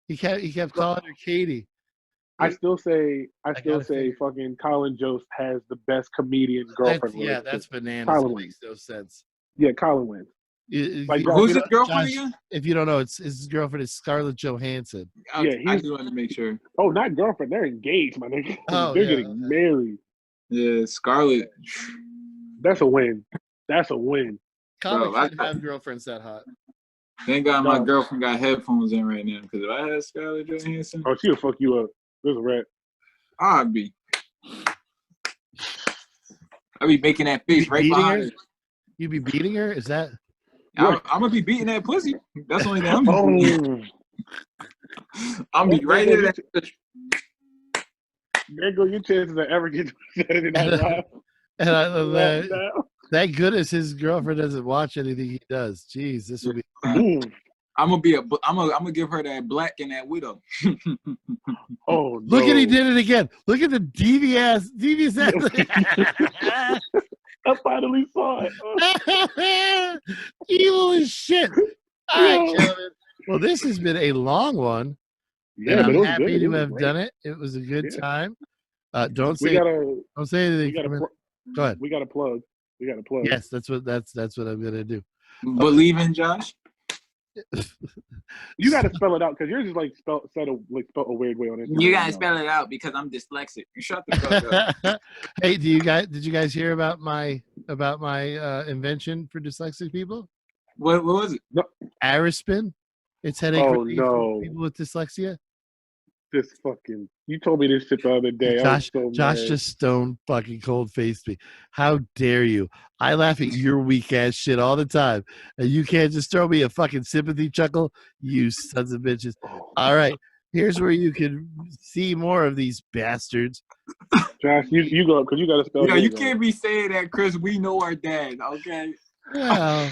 He kept calling her Katie. I still say fucking Colin Jost has the best comedian girlfriend. That's bananas. It makes no sense. Yeah, Colin wins. Who's his girlfriend again? If you don't know, his girlfriend is Scarlett Johansson. I do want to make sure. Oh, not girlfriend. They're engaged, my nigga. Oh, they're getting married. Yeah, Scarlett. That's a win. That's a win. Comics Bro, should have girlfriends that hot. Thank God my No. girlfriend got headphones in right now. Because if I had Scarlett Johansson, Oh, she'll fuck you up. There's a rat. I'd be making that face right Beating behind her? her. You be beating her? Is that? I'm gonna be beating that pussy. That's the only thing I'm doing. I'm be right there here. go there go your chances of ever getting Saturday Night Live. And Right now. thank goodness his girlfriend doesn't watch anything he does. Jeez, this would be. I'm gonna give her that black and that widow. Oh no! Look at he did it again. Look at the devious ass. I finally saw it. Evil as shit. All right, Yeah. gentlemen. Well, this has been a long one, Yeah, and but it I'm was happy good. to have done it. It was a good Yeah. time. Don't We say gotta. anything. We gotta. Go ahead. We gotta plug. We gotta plug. Yes, that's what I'm gonna do. Believe in Josh. You gotta spell it out because yours is like spelled a weird way on it. You gotta spell it out because I'm dyslexic. Shut the fuck up. Hey, did you guys hear about my invention for dyslexic people? What was it? Arispin. It's headache Oh, relief no. for people with dyslexia. This fucking. You told me this shit the other day. Josh mad. just stone fucking cold faced me. How dare you? I laugh at your weak ass shit all the time, and you can't just throw me a fucking sympathy chuckle, you sons of bitches. All right, here's where you can see more of these bastards. Josh, you go because you gotta spell. Yo, yours you out. can't be saying that, Chris. We know our dad, okay? Well,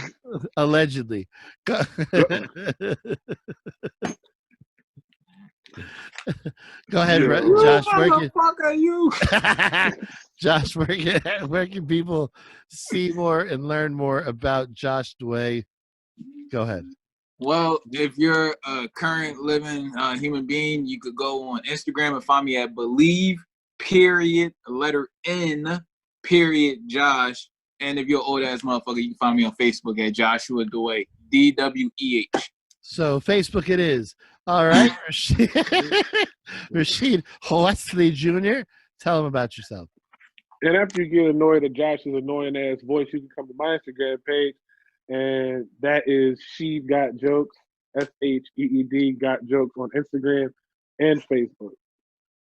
allegedly. Go ahead, Josh. Who the fuck are you? Josh, where can people see more and learn more about Josh Dway? Go ahead. Well, if you're a current living human being, you could go on Instagram and find me at believe, period, letter N, period, Josh. And if you're an old ass motherfucker, you can find me on Facebook at Joshua Dway, DWEH. So Facebook it is. All right, Rashid Wesley Jr., tell him about yourself. And after you get annoyed at Josh's annoying ass voice, you can come to my Instagram page, and that is She Got Jokes, SHEED Got Jokes on Instagram and Facebook.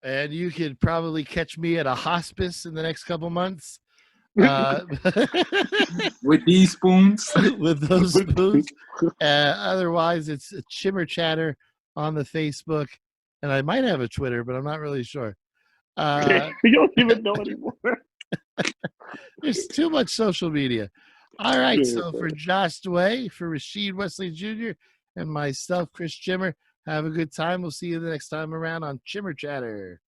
And you could probably catch me at a hospice in the next couple months. With these spoons. With those spoons. Otherwise, it's a Chimmer Chatter on the Facebook. And I might have a Twitter, but I'm not really sure. You don't even know anymore. There's too much social media. All right, so for Josh Dway, for Rashid Wesley Jr., and myself, Chris Chimmer, have a good time. We'll see you the next time around on Chimmer Chatter.